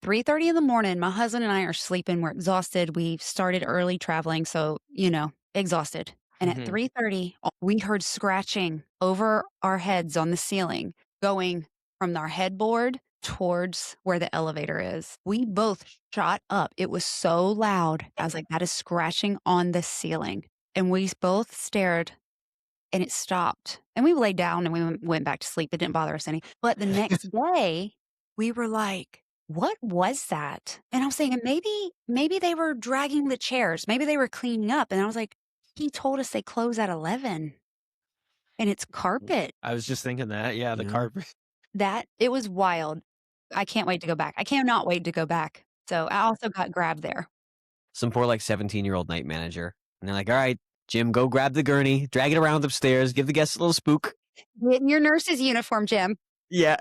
3:30 in the morning, my husband and I are sleeping. We're exhausted. We started early traveling, so, exhausted. And at 3:30, we heard scratching over our heads on the ceiling, going from our headboard towards where the elevator is. We both shot up. It was so loud. I was like, that is scratching on the ceiling. And we both stared, and it stopped. And we laid down and we went back to sleep. It didn't bother us any. But the next day, we were like, what was that? And I was saying, maybe they were dragging the chairs. Maybe they were cleaning up. And I was like, he told us they close at 11. And it's carpet. I was just thinking that. Yeah, the carpet. It was wild. I can't wait to go back. I cannot wait to go back. So I also got grabbed there. Some poor 17-year-old night manager. And they're like, all right, Jim, go grab the gurney, drag it around upstairs, give the guests a little spook. Get in your nurse's uniform, Jim. Yeah.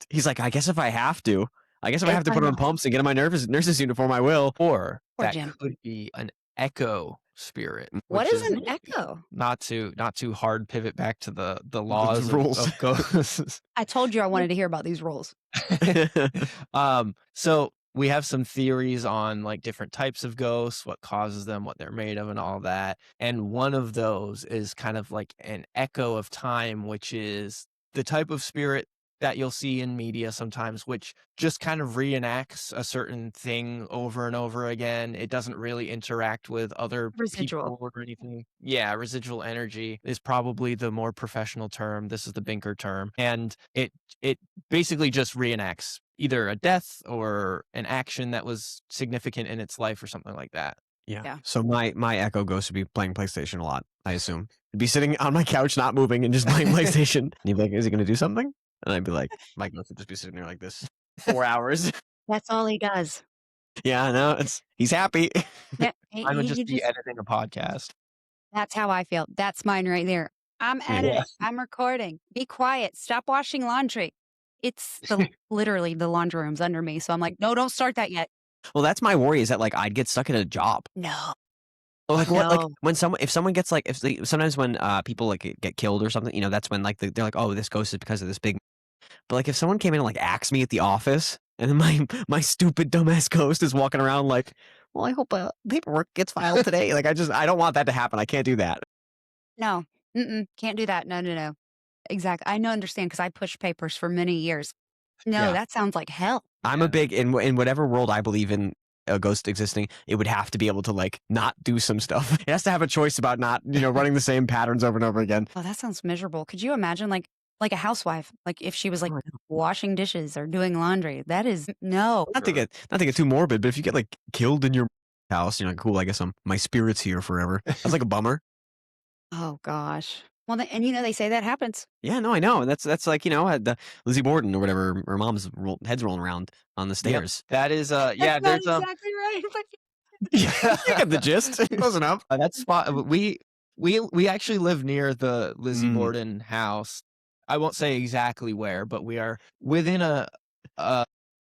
He's like, I guess if I have to put on pumps and get in my nurse's uniform, I will. Or that Jim. could be an echo spirit. What is an echo? Not too hard pivot back to the laws rules of ghosts. I told you I wanted to hear about these rules. So we have some theories on like different types of ghosts, what causes them, what they're made of, and all that. And one of those is kind of like an echo of time, which is the type of spirit that you'll see in media sometimes, which just kind of reenacts a certain thing over and over again. It doesn't really interact with other people or anything. Yeah, residual energy is probably the more professional term. This is the Binker term. And it basically just reenacts either a death or an action that was significant in its life or something like that. Yeah. So my echo ghost would be playing PlayStation a lot, I assume. He'd be sitting on my couch, not moving, and just playing PlayStation. And he'd be like, is he going to do something? And I'd be like, my ghost would just be sitting there like this 4 hours. That's all he does. Yeah, I know. He's happy. Yeah, I would just be editing a podcast. That's how I feel. That's mine right there. I'm editing. Yeah. I'm recording. Be quiet. Stop washing laundry. It's literally the laundry room's under me. So I'm like, no, don't start that yet. Well, that's my worry, is that like I'd get stuck at a job. No. Like what? Like No. when someone gets like, sometimes when people like get killed or something, that's when like they're like, oh, this ghost is because of this big. But like if someone came in and like axed me at the office, and then my stupid dumbass ghost is walking around like, well, I hope paperwork gets filed today. Like I don't want that to happen. I can't do that. No. Can't do that. No. Exactly. I understand, because I pushed papers for many years. No, Yeah. that sounds like hell. I'm a big in whatever world I believe in a ghost existing, it would have to be able to like not do some stuff. It has to have a choice about not running the same patterns over and over again. Oh, that sounds miserable. Could you imagine like a housewife, like if she was like washing dishes or doing laundry? That is no. Not to get too morbid, but if you get like killed in your house, you're like, cool, I guess my spirit's here forever. That's like a bummer. Oh gosh. Well, and they say that happens. Yeah, no, I know. And that's like, the Lizzie Borden or whatever, her mom's head's rolling around on the stairs. Yep. That is yeah, That's there's not exactly right. Yeah, you get the gist. Close enough. that spot we actually live near the Lizzie Borden house. I won't say exactly where, but we are within a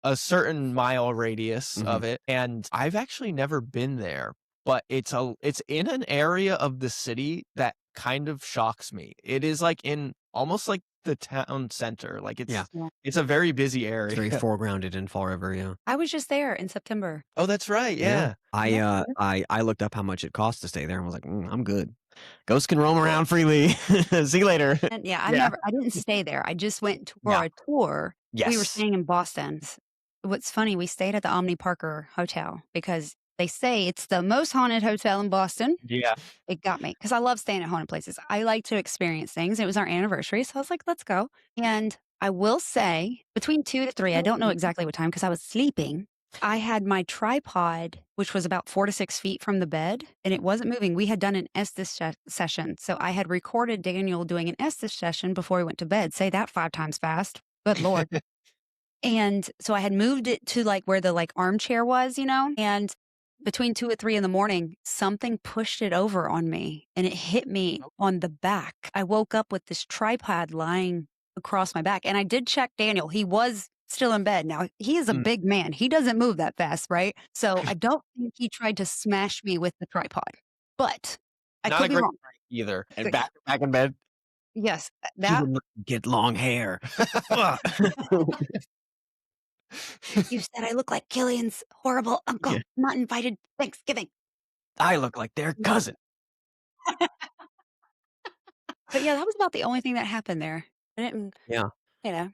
a certain mile radius Mhm. of it, and I've actually never been there, but it's in an area of the city that kind of shocks me. It is like in almost like the town center. Like Yeah. it's a very busy It's area. very foregrounded in Fall River, yeah. I was just there in September. Oh, that's right. Yeah. I looked up how much it costs to stay there and was like, I'm good. Ghosts can roam around freely. See you later. And yeah, Yeah. I didn't stay there. I just went for Yeah. a tour. We were Yes. staying in Boston. What's funny, we stayed at the Omni Parker Hotel because they say it's the most haunted hotel in Boston. Yeah. It got me because I love staying at haunted places. I like to experience things. It was our anniversary, so I was like, let's go. And I will say, between 2 to 3, I don't know exactly what time because I was sleeping. I had my tripod, which was about 4 to 6 feet from the bed, and it wasn't moving. We had done an Estes session. So I had recorded Daniel doing an Estes session before he went to bed. Say that 5 times fast. Good Lord. And so I had moved it to like where the like armchair was, and between 2 and 3 in the morning, something pushed it over on me and it hit me on the back. I woke up with this tripod lying across my back, and I did check Daniel. He was still in bed. Now, he is a big man. He doesn't move that fast, right? So I don't think he tried to smash me with the tripod, but I Not could a be great wrong. either. And But back in bed. yes, He that would get long hair. Ugh. you said I look like Killian's horrible uncle, Yeah. not invited to Thanksgiving. I look like their cousin. But yeah, that was about the only thing that happened there. I didn't, Yeah. you know.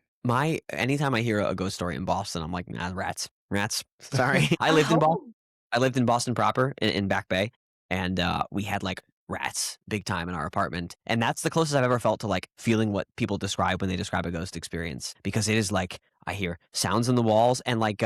Anytime I hear a ghost story in Boston, I'm like, nah, rats. Sorry. I lived in Boston. Oh, I lived in Boston proper in Back Bay, and we had like rats big time in our apartment. And that's the closest I've ever felt to like feeling what people describe when they describe a ghost experience, because it is like I hear sounds in the walls and like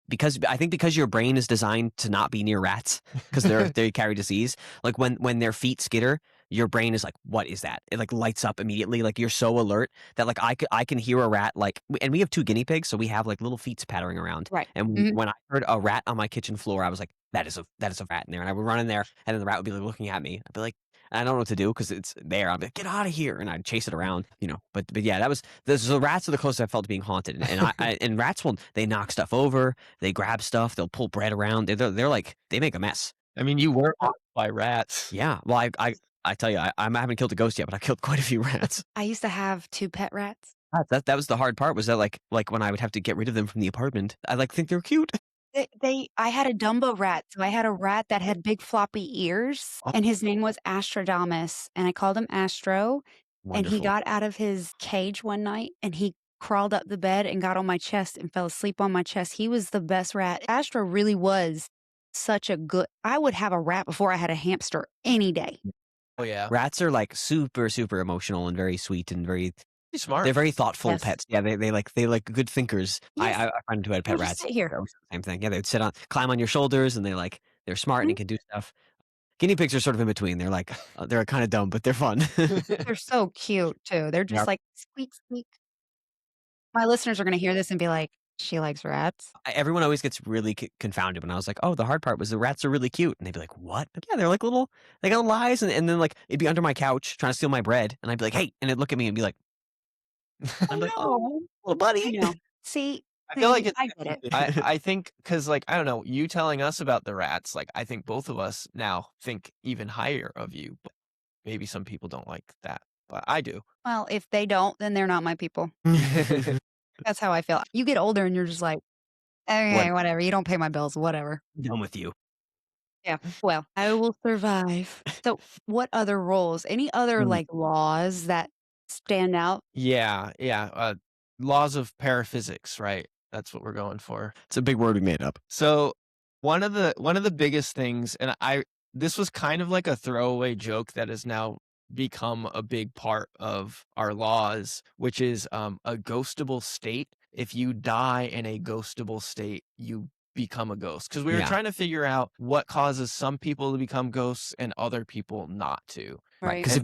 because your brain is designed to not be near rats because they carry disease. Like when their feet skitter, your brain is like, what is that? It like lights up immediately. Like you're so alert that like I can hear a rat and we have 2 guinea pigs, so we have like little feet pattering around. right. And Mhm. when I heard a rat on my kitchen floor, I was like, that is a rat in there. And I would run in there, and then the rat would be like looking at me. I'd be like, I don't know what to do because it's there. I'd be like, get out of here, and I'd chase it around, But yeah, the rats are the closest I felt to being haunted. And rats they knock stuff over, they grab stuff, they'll pull bread around. They're like they make a mess. I mean, you were haunted by rats. Yeah. Well, I tell you, I haven't killed a ghost yet, but I killed quite a few rats. I used to have 2 pet rats. That was the hard part, was that like when I would have to get rid of them from the apartment, I like think they're cute. I had a Dumbo rat. So I had a rat that had big floppy ears, and his name was Astrodamus, and I called him Astro. And he Wonderful. got out of his cage one night and he crawled up the bed and got on my chest and fell asleep on my chest. He was the best rat. Astro really was such a good. I would have a rat before I had a hamster any day. Oh yeah. Rats are like super, super emotional and very sweet and very. Pretty smart. They're very thoughtful Yes. pets. Yeah, they like good thinkers. Yes. I friend who had They pet just rats. sit here. They always do the same thing. Yeah, they would climb on your shoulders, and they're smart and can do stuff. Guinea pigs are sort of in between. They're like they're kind of dumb, but they're fun. They're so cute too. They're just Yeah. like squeak, squeak. My listeners are going to hear this and be like, she likes rats. Everyone always gets really confounded when I was like, "Oh, the hard part was the rats are really cute," and they'd be like, "What?" But yeah, they're like they got little eyes, and then like it'd be under my couch trying to steal my bread, and I'd be like, "Hey," and it'd look at me and be like, I'm like, "Oh, little buddy." I know. See, I feel like I get it. I think because like I don't know, you telling us about the rats, like I think both of us now think even higher of you. But maybe some people don't like that, but I do. Well, if they don't, then they're not my people. That's how I feel. You get older and you're just like, okay, whatever. You don't pay my bills, whatever. Done with you. Yeah. Well, I will survive. So, what other rules? Any other like laws that stand out? Yeah. Laws of paraphysics, right? That's what we're going for. It's a big word we made up. So one of the biggest things, and this was kind of like a throwaway joke that has now become a big part of our laws, which is a ghostable state. If you die in a ghostable state, you become a ghost. Because we were trying to figure out what causes some people to become ghosts and other people not to. Right. Because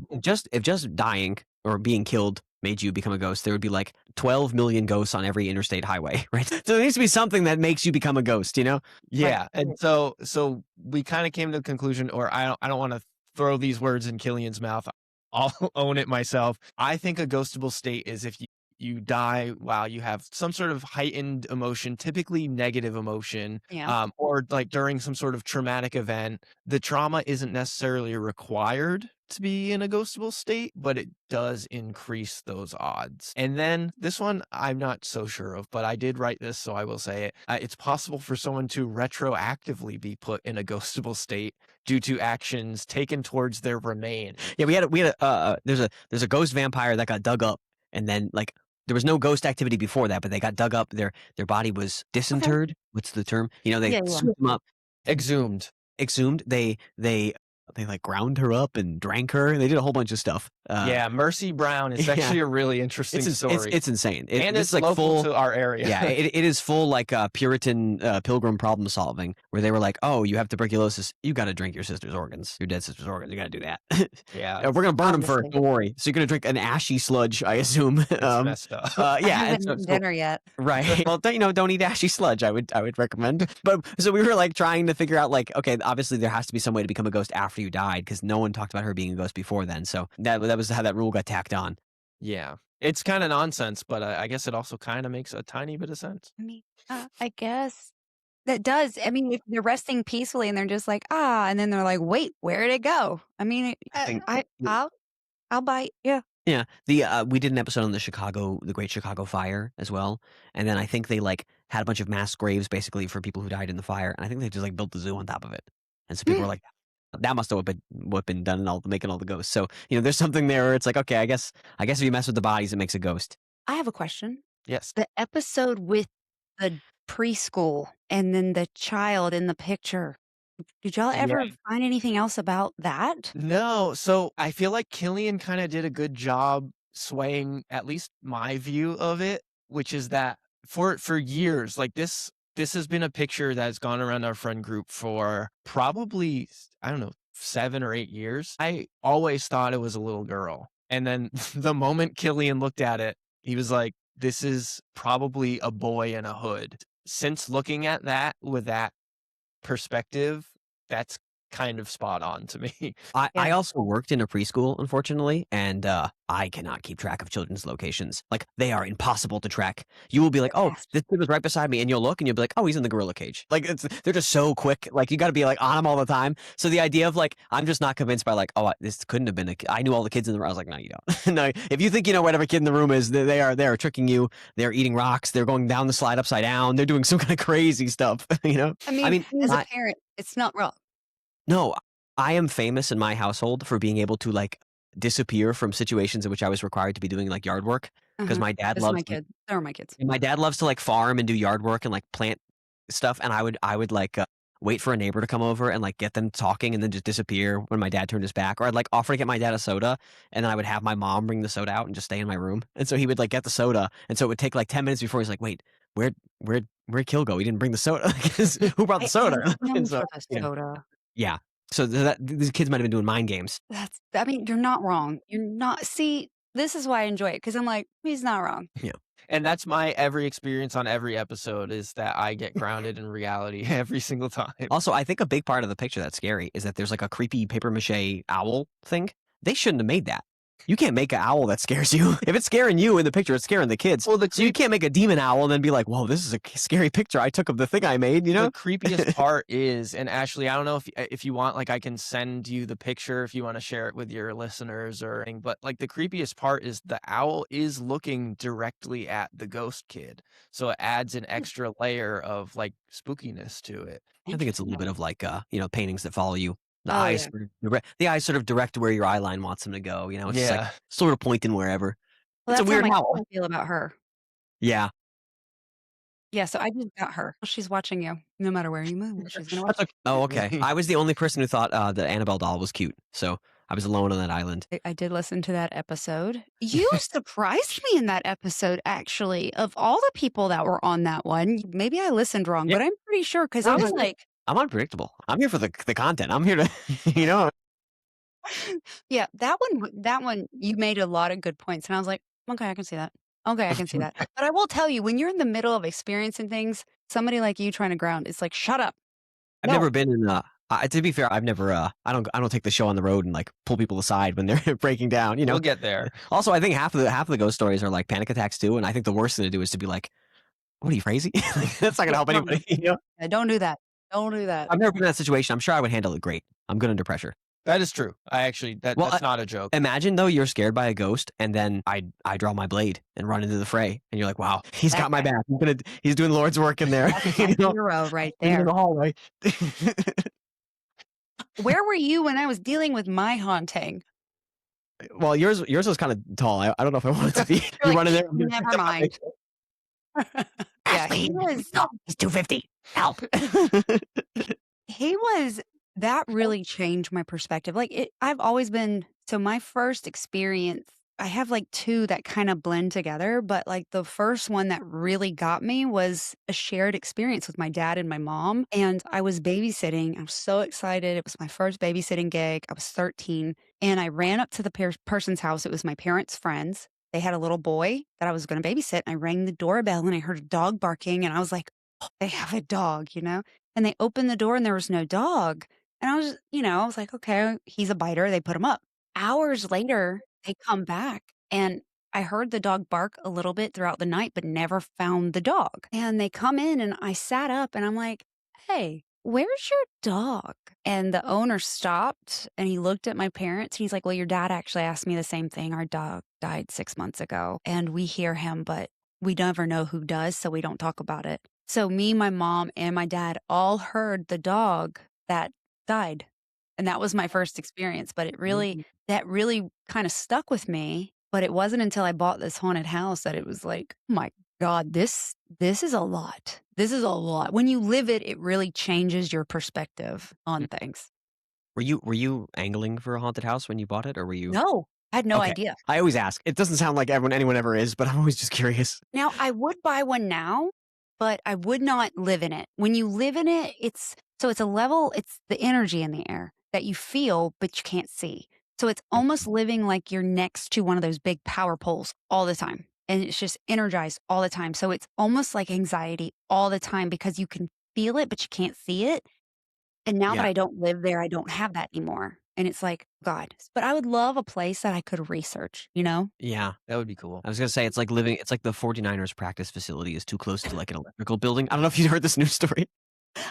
if just dying or being killed made you become a ghost, there would be like 12 million ghosts on every interstate highway, right? So there needs to be something that makes you become a ghost, Yeah. Right. And so we kind of came to the conclusion, or I don't want to throw these words in Killian's mouth. I'll own it myself. I think a ghostable state is if you die while you have some sort of heightened emotion, typically negative emotion, Yeah. or like during some sort of traumatic event. The trauma isn't necessarily required to be in a ghostable state, but it does increase those odds. And then this one, I'm not so sure of, but I did write this, so I will say it. It's possible for someone to retroactively be put in a ghostable state due to actions taken towards their remains. Yeah, there's a ghost vampire that got dug up, and then like there was no ghost activity before that, but they got dug up. Their body was disinterred. What's the term? They Yeah, yeah. scooped them up, Exhumed. exhumed. They like ground her up and drank her. They did a whole bunch of stuff. Yeah, Mercy Brown is yeah. actually a really interesting story. It's insane. And this it's is like local full to our area. Yeah, it is full like Puritan pilgrim problem solving, where they were like, "Oh, you have tuberculosis, you got to drink your sister's organs, your dead sister's organs. You got to do that. Yeah, We're gonna burn them first. Obviously. Don't worry. So you're gonna drink an ashy sludge, I assume. it's messed up. I Yeah, haven't and so, eaten dinner yet. right. Well, don't eat ashy sludge. I would recommend. But so we were like trying to figure out like, okay, obviously there has to be some way to become a ghost after you died, because no one talked about her being a ghost before then. So that was how that rule got tacked on. Yeah, it's kind of nonsense, but I guess it also kind of makes a tiny bit of sense. I mean, I guess that does. I mean, if they're resting peacefully and they're just like, and then they're like, wait, where'd it go? I mean, I think I'll bite. Yeah. Yeah, we did an episode on the Great Chicago Fire as well, and then I think they like had a bunch of mass graves basically for people who died in the fire, and I think they just like built the zoo on top of it, and so people were like, that must have been what been done in making all the ghosts. So there's something there where it's like, okay, I guess if you mess with the bodies, it makes a ghost. I have a question. Yes. The episode with the preschool and then the child in the picture. Did y'all ever find anything else about that? No, so I feel like Killian kind of did a good job swaying at least my view of it, which is that for years, like this has been a picture that's gone around our friend group for probably, I don't know, 7 or 8 years. I always thought it was a little girl. And then the moment Killian looked at it, he was like, this is probably a boy in a hood. Since looking at that with that perspective, that's kind of spot on to me. I also worked in a preschool, unfortunately, and I cannot keep track of children's locations. Like, they are impossible to track. You will be like, oh, this kid was right beside me, and you'll look, and you'll be like, oh, he's in the gorilla cage. Like, they're just so quick. Like, you got to be, like, on them all the time. So the idea of, like, I'm just not convinced by, like, oh, this couldn't have been I knew all the kids in the room. I was like, no, you don't. No, if you think you know whatever kid in the room is, they are tricking you. They're eating rocks. They're going down the slide upside down. They're doing some kind of crazy stuff, I mean, as a parent, it's not wrong. No, I am famous in my household for being able to like disappear from situations in which I was required to be doing like yard work, because my dad loves my kids. my dad loves to like farm and do yard work and like plant stuff, and I would like wait for a neighbor to come over and like get them talking and then just disappear when my dad turned his back, or I'd like offer to get my dad a soda, and then I would have my mom bring the soda out and just stay in my room, and so he would like get the soda, and so it would take like 10 minutes before he's like, wait, where'd Kill go? He didn't bring the soda. Who brought the soda? Soda. Yeah. So these kids might have been doing mind games. I mean, you're not wrong. You're not. See, this is why I enjoy it, because I'm like, he's not wrong. Yeah. And that's my every experience on every episode, is that I get grounded in reality every single time. Also, I think a big part of the picture that's scary is that there's like a creepy paper mache owl thing. They shouldn't have made that. You can't make an owl that scares you. If it's scaring you in the picture, it's scaring the kids. Well, so you can't make a demon owl and then be like, whoa, this is a scary picture I took of the thing I made, you know? The creepiest part is, and Ashley, I don't know if you want, like, I can send you the picture if you want to share it with your listeners or anything, but like the creepiest part is the owl is looking directly at the ghost kid. So it adds an extra layer of like spookiness to it. I think it's a little bit of like, paintings that follow you. The eyes sort of direct where your eye line wants them to go. It's just like sort of pointing wherever. Well, it's a that's weird how owl. I feel about her. Yeah. Yeah, so I just got her. She's watching you. No matter where you move, she's going to watch you. Oh, okay. I was the only person who thought the Annabelle doll was cute. So I was alone on that island. I did listen to that episode. You surprised me in that episode, actually. Of all the people that were on that one, maybe I listened wrong, but I'm pretty sure, because I was like, I'm unpredictable. I'm here for the content. I'm here to, Yeah, that one, you made a lot of good points. And I was like, okay, I can see that. Okay, I can see that. But I will tell you, when you're in the middle of experiencing things, somebody like you trying to ground, it's like, shut up. I've never been in To be fair, I've never. I don't take the show on the road and like pull people aside when they're breaking down. You know. We'll get there. Also, I think half of the ghost stories are like panic attacks too, and I think the worst thing to do is to be like, "What are you crazy?" Like, that's not gonna help anybody. You know. Yeah, don't do that. Don't do that. I've never been in that situation. I'm sure I would handle it great. I'm good under pressure. That is true. I actually that's not a joke. Imagine though you're scared by a ghost, and then I draw my blade and run into the fray, and you're like, "Wow, he's got my back. He's doing Lord's work in there." That's You a know? hero right In there. the hallway. Where were you when I was dealing with my haunting? Well, yours was kind of tall. I don't know if I wanted to be. You're You like, running there? never mind. Yeah, he was. No, he's 250. Help. He was that really changed my perspective. Like I've always been so my first experience, I have like two that kind of blend together, but like the first one that really got me was a shared experience with my dad and my mom. And I was babysitting. I was so excited. It was my first babysitting gig. I was 13 and I ran up to the person's house. It was my parents' friends. They had a little boy that I was going to babysit. And I rang the doorbell and I heard a dog barking and I was like, oh, they have a dog, you know? And they opened the door and there was no dog. And I was, I was like, okay, he's a biter. They put him up. Hours later, they come back and I heard the dog bark a little bit throughout the night, but never found the dog. And they come in and I sat up and I'm like, hey, where's your dog? And the owner stopped and he looked at my parents. And he's like, well, your dad actually asked me the same thing. Our dog died 6 months ago and we hear him, but we never know who does. So we don't talk about it. So me, my mom, and my dad all heard the dog that died. And that was my first experience. But that really kind of stuck with me. But it wasn't until I bought this haunted house that it was like, oh my God, this is a lot. This is a lot. When you live it, it really changes your perspective on things. Were you angling for a haunted house when you bought it, or were you? No, I had no Okay. idea. I always ask. It doesn't sound like anyone ever is, but I'm always just curious. Now, I would buy one now, but I would not live in it. When you live in it, it's a level, it's the energy in the air that you feel, but you can't see. So it's almost living like you're next to one of those big power poles all the time. And it's just energized all the time. So it's almost like anxiety all the time because you can feel it, but you can't see it. And now that I don't live there, I don't have that anymore. And it's like, God, but I would love a place that I could research, you know? Yeah. That would be cool. I was gonna say it's like the 49ers practice facility is too close to like an electrical building. I don't know if you heard this news story.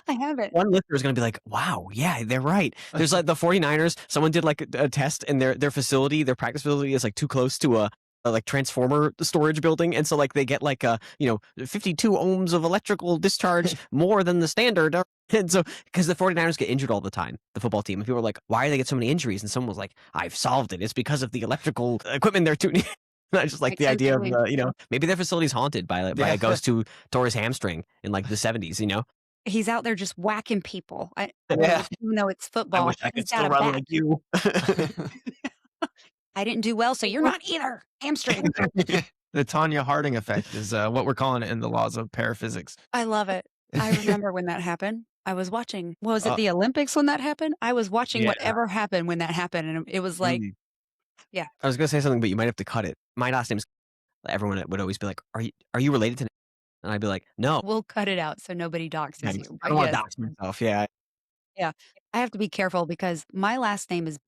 I haven't. One listener is going to be like, wow, yeah, they're right. There's like the 49ers, someone did like a test and their facility, their practice facility is like too close to a like transformer storage building. And so like they get like 52 ohms of electrical discharge more than the standard. And so because the 49ers get injured all the time, the football team, and people are like, why do they get so many injuries? And someone was like, I've solved it. It's because of the electrical equipment they're tuning. I just like the idea of, maybe their facility's haunted by a ghost who tore his hamstring in like the 70s, He's out there just whacking people. Even though it's I football. wish I could He's got still a run back. like you. I didn't do well, so you're not either. Hamstring. The Tanya Harding effect is what we're calling it in the laws of paraphysics. I love it. I remember when that happened. I was watching. Was it the Olympics when that happened? I was watching whatever happened when that happened, and it was like, yeah. I was gonna say something, but you might have to cut it. My last name is. Everyone would always be like, "Are you related to?" And I'd be like, "No." We'll cut it out so nobody doxes you. I don't want to dox myself. Yeah. Yeah. I have to be careful because my last name is.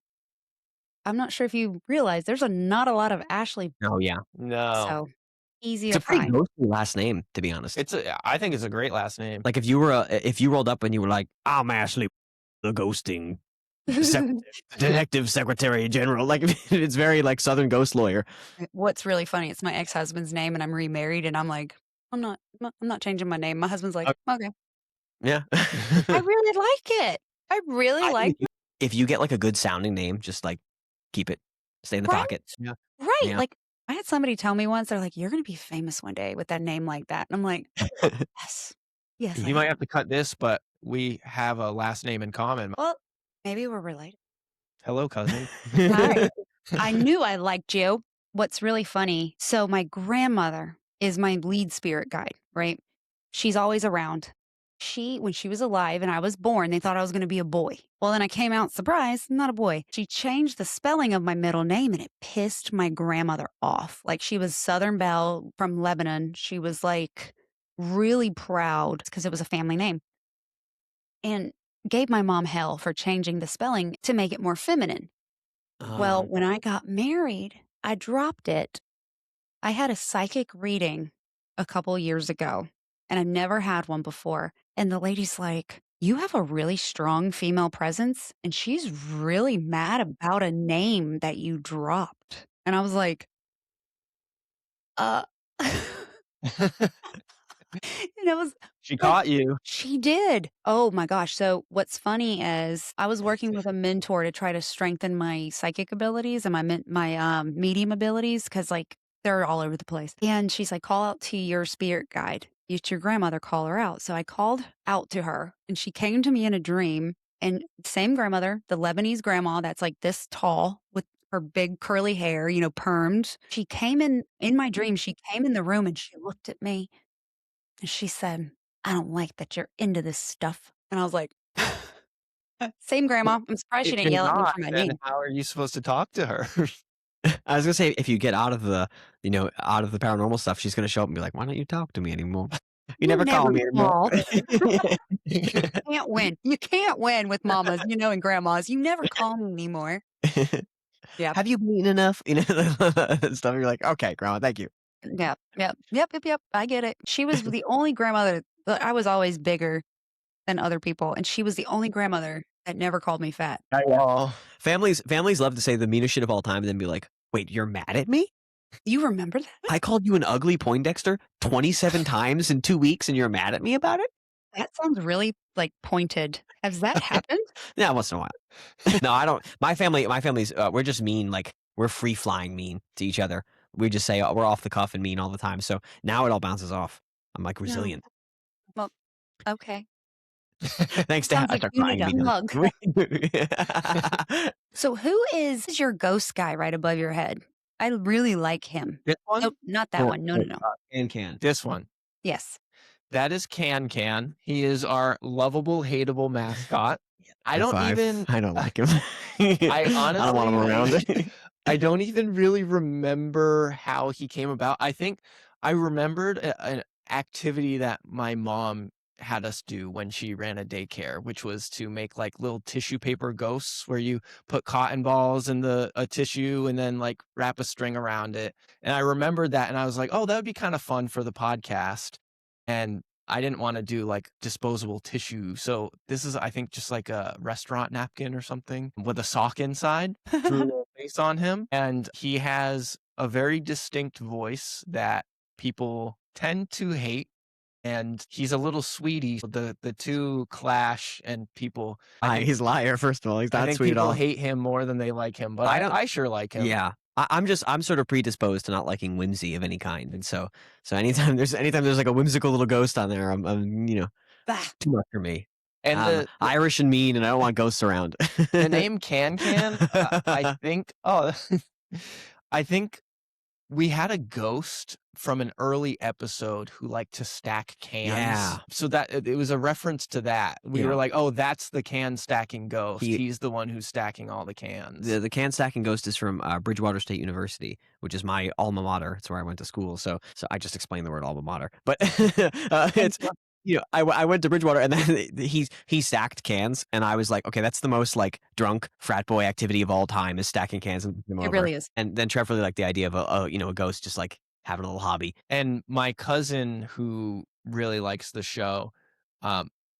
I'm not sure if you realize there's not a lot of Ashley. Oh yeah. No. So easy It's to a pretty find. ghostly last name, to be honest. I think it's a great last name. Like if you rolled up and you were like, "I'm Ashley, the ghosting detective secretary general," like it's very like Southern ghost lawyer. What's really funny? It's my ex-husband's name, and I'm remarried, and I'm like, I'm not changing my name. My husband's like, okay. Yeah. I really like it. I really like it. If you get like a good sounding name, just like keep it, stay in the pocket. Yeah. Right. Yeah. Like I had somebody tell me once, they're like, you're going to be famous one day with that name like that. And I'm like, yes. Yes. You might have to cut this, but we have a last name in common. Well, maybe we're related. Hello, cousin. Hi. I knew I liked you. What's really funny, so my grandmother is my lead spirit guide, right? She's always around. When she was alive and I was born, they thought I was going to be a boy. Well, then I came out, surprise, I'm not a boy. She changed the spelling of my middle name and it pissed my grandmother off. Like she was Southern Belle from Lebanon. She was like really proud because it was a family name. And gave my mom hell for changing the spelling to make it more feminine. Well, when I got married, I dropped it. I had a psychic reading a couple years ago, and I've never had one before. And the lady's like, "You have a really strong female presence, and she's really mad about a name that you dropped." And I was like, uh, and it was She like, caught you. she did. Oh my gosh. So what's funny is I was working with a mentor to try to strengthen my psychic abilities and my medium abilities because like they're all over the place. And she's like, call out to your spirit guide. It's your grandmother, call her out. So I called out to her and she came to me in a dream. And same grandmother, the Lebanese grandma that's like this tall with her big curly hair, permed. She came in my dream. She came in the room and she looked at me and she said, "I don't like that you're into this stuff." And I was like, same grandma. I'm surprised she If didn't you're yell at me not, for my then name. how are you supposed to talk to her? I was gonna say, if you get out of the, out of the paranormal stuff, she's gonna show up and be like, "Why don't you talk to me anymore? You never call me anymore." call. Can't win. You can't win with mamas, and grandmas. You never call me anymore. Yeah. Have you been eating enough? Stuff. You're like, okay, grandma, thank you. Yep. I get it. She was the only grandmother. I was always bigger than other people, and she was the only grandmother that never called me fat. Oh, Families love to say the meanest shit of all time and then be like, "Wait, you're mad at me? You remember that? I called you an ugly Poindexter 27 times in 2 weeks and you're mad at me about it?" That sounds really like pointed. Has that happened? Yeah, once in a while. No, I don't. My family's, we're just mean. Like, we're free flying mean to each other. We just say, we're off the cuff and mean all the time. So now it all bounces off. I'm like resilient. Well, okay. Thanks to Sounds I like start you crying need a hug. immediately. So who is your ghost guy right above your head? I really like him. this one? Nope, not that one. No. Can. This one. Yes. That is Can. He is our lovable, hateable mascot. I don't I don't like him. I I don't want him honestly- around. I don't even really remember how he came about. I think I remembered an activity that my mom had us do when she ran a daycare, which was to make like little tissue paper ghosts where you put cotton balls in a tissue and then like wrap a string around it. And I remembered that and I was like, oh, that would be kind of fun for the podcast. And I didn't want to do like disposable tissue. So this is, I think, just like a restaurant napkin or something with a sock inside. Drew a face on him. And he has a very distinct voice that people tend to hate. And he's a little sweetie. The two clash and people. He's a liar, first of all. He's I not think sweet at people all. hate him more than they like him. But I don't- I sure like him. Yeah. I'm sort of predisposed to not liking whimsy of any kind. And so anytime there's like a whimsical little ghost on there, I'm Bah. too much for me. And I'm Irish and mean, and I don't want ghosts around. the name Can, I think. Oh, I think we had a ghost from an early episode who liked to stack cans. Yeah. So that it was a reference to that. We Yeah. were like, oh, that's the can stacking ghost. He- He's the one who's stacking all the cans. The can stacking ghost is from Bridgewater State University, which is my alma mater. It's where I went to school. So I just explained the word alma mater, but it's. I went to Bridgewater and then he stacked cans and I was like, okay, that's the most like drunk frat boy activity of all time is stacking cans. And It really is. And then Trev really liked the idea of a ghost just like having a little hobby. And my cousin, who really likes the show,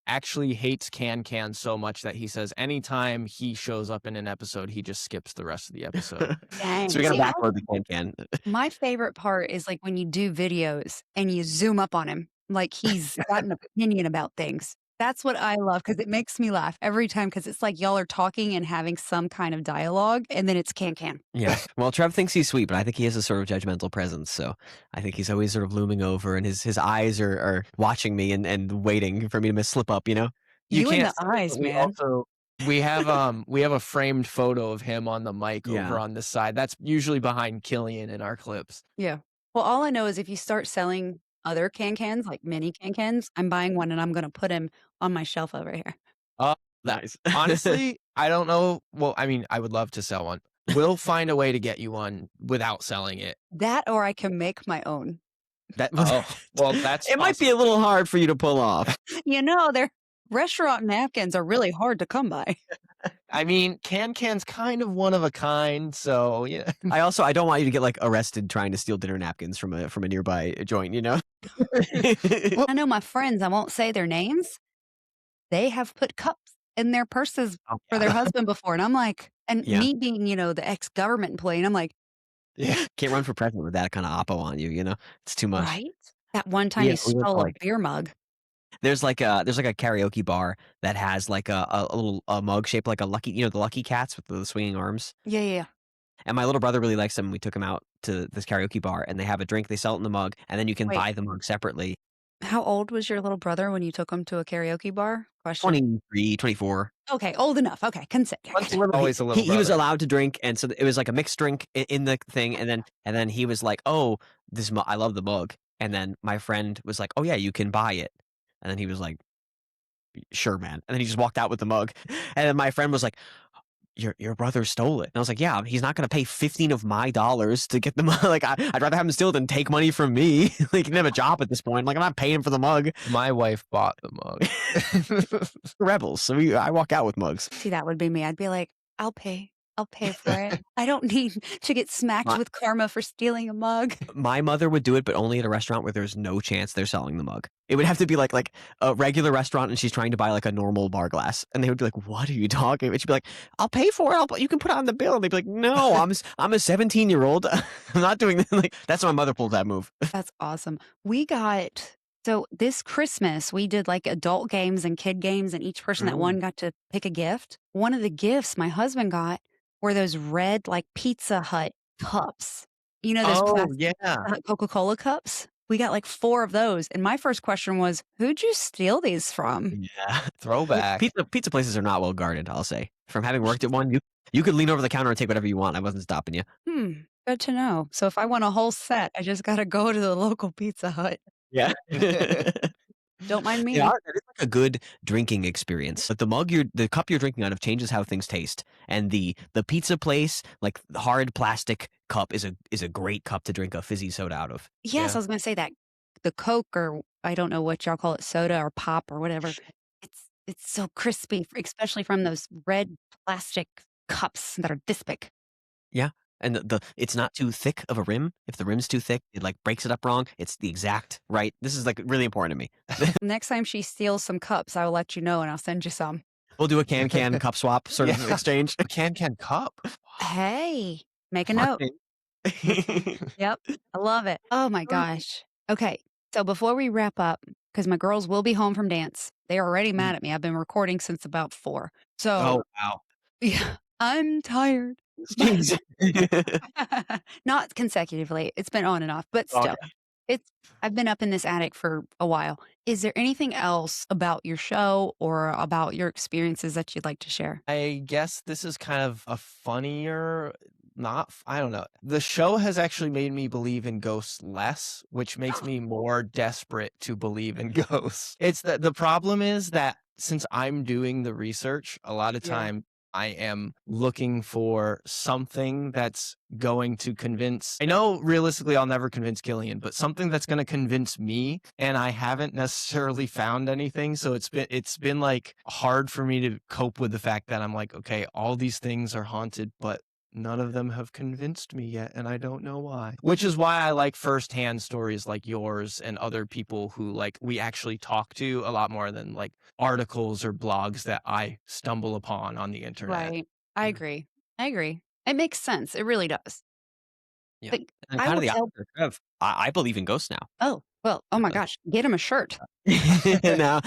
actually hates Can so much that he says anytime he shows up in an episode, he just skips the rest of the episode. Dang. So we got to See, backload the can. my favorite part is like when you do videos and you zoom up on him, like he's got an opinion about things. That's what I love because it makes me laugh every time because it's like y'all are talking and having some kind of dialogue and then it's Can. Yeah. Well, Trev thinks he's sweet, but I think he has a sort of judgmental presence. So I think he's always sort of looming over and his eyes are watching me and waiting for me to slip up, You in the can't say it, eyes, but man. we have a framed photo of him on the mic Yeah. over on this side. That's usually behind Killian in our clips. Yeah. Well, all I know is if you start selling other cans, like mini cans, I'm buying one and I'm going to put him on my shelf over here. Nice. Honestly, I don't know. Well, I mean, I would love to sell one. We'll find a way to get you one without selling it. That or I can make my own. That well, that's It might be a little hard for you to pull off. They're Restaurant napkins are really hard to come by. I mean, can's kind of one of a kind, so yeah. I don't want you to get like arrested trying to steal dinner napkins from a nearby joint, you know? I know my friends, I won't say their names, they have put cups in their purses Oh, for their yeah. husband before, and I'm like, and Yeah. me being, the ex-government employee, and I'm like, Yeah. Can't run for president with that kind of oppo on you, you know? It's too much. right? That one time Yeah, he we went to, stole a like beer mug. there's like a karaoke bar that has like a little mug shaped like a lucky, the lucky cats with the swinging arms. Yeah, yeah, yeah. And my little brother really likes them. We took him out to this karaoke bar and they have a drink, they sell it in the mug, and then you can Wait, buy the mug separately. how old was your little brother when you took him to a karaoke bar? Question. 23, 24. Okay, old enough. Okay, consent. Once always a little He was brother. allowed to drink, and so it was like a mixed drink in the thing, and then he was like, "Oh, I love the mug." And then my friend was like, "Oh yeah, you can buy it." And then he was like, "Sure, man." And then he just walked out with the mug. And then my friend was like, Your brother stole it." And I was like, "Yeah, he's not gonna pay 15 of my dollars to get the mug. Like, I'd rather have him steal than take money from me." Like, he didn't have a job at this point. Like, I'm not paying for the mug. My wife bought the mug. Rebels. So I walk out with mugs. See, that would be me. I'd be like, I'll pay. I'll pay for it. I don't need to get smacked My, with karma for stealing a mug. my mother would do it, but only at a restaurant where there's no chance they're selling the mug. It would have to be like a regular restaurant, and she's trying to buy like a normal bar glass, and they would be like, "What are you talking about?" She'd be like, "I'll pay for it. You can put it on the bill." And they'd be like, "No, I'm a 17-year-old. I'm not doing that." Like, that's why my mother pulled that move. That's awesome. So this Christmas, we did like adult games and kid games, and each person that won got to pick a gift. One of the gifts my husband got were those red, like Pizza Hut cups. You know, those Oh, plastic yeah. Coca-Cola cups? We got like 4 of those. And my first question was, who'd you steal these from? Yeah. Throwback. Pizza places are not well guarded, I'll say. From having worked at one, you could lean over the counter and take whatever you want. I wasn't stopping you. Good to know. So if I want a whole set, I just got to go to the local Pizza Hut. Yeah. Don't mind me. Yeah, that is like a good drinking experience. But the cup you're drinking out of changes how things taste. And the pizza place, like the hard plastic cup, is a great cup to drink a fizzy soda out of. Yes, Yeah. I was going to say that. The Coke, or I don't know what y'all call it, soda or pop or whatever. It's so crispy, especially from those red plastic cups that are this big. Yeah. And it's not too thick of a rim. If the rim's too thick, it like breaks it up wrong. It's the exact right. This is like really important to me. Next time she steals some cups, I will let you know and I'll send you some. We'll do a can cup swap sort of Yeah. exchange. A can cup. Hey, make a note. Yep, I love it. Oh my gosh. Okay, so before we wrap up, because my girls will be home from dance, they are already mad at me. I've been recording since about 4. So, Oh wow. yeah, I'm tired. Jeez. Not consecutively. It's been on and off, but still. Okay. I've been up in this attic for a while. Is there anything else about your show or about your experiences that you'd like to share? I guess this is kind of a funnier, I don't know. The show has actually made me believe in ghosts less, which makes me more desperate to believe in ghosts. It's that the problem is that since I'm doing the research, a lot of Yeah. time I am looking for something that's going to convince. I know realistically I'll never convince Gillian, but something that's going to convince me, and I haven't necessarily found anything. So it's been like hard for me to cope with the fact that I'm like, okay, all these things are haunted, but none of them have convinced me yet, and I don't know why. Which is why I like firsthand stories like yours and other people who like we actually talk to a lot more than like articles or blogs that I stumble upon on the internet. Right. I agree. It makes sense. It really does. Yeah. But And I kind will of the tell. opposite. I believe in ghosts now. Oh, well, oh my gosh, get him a shirt. No.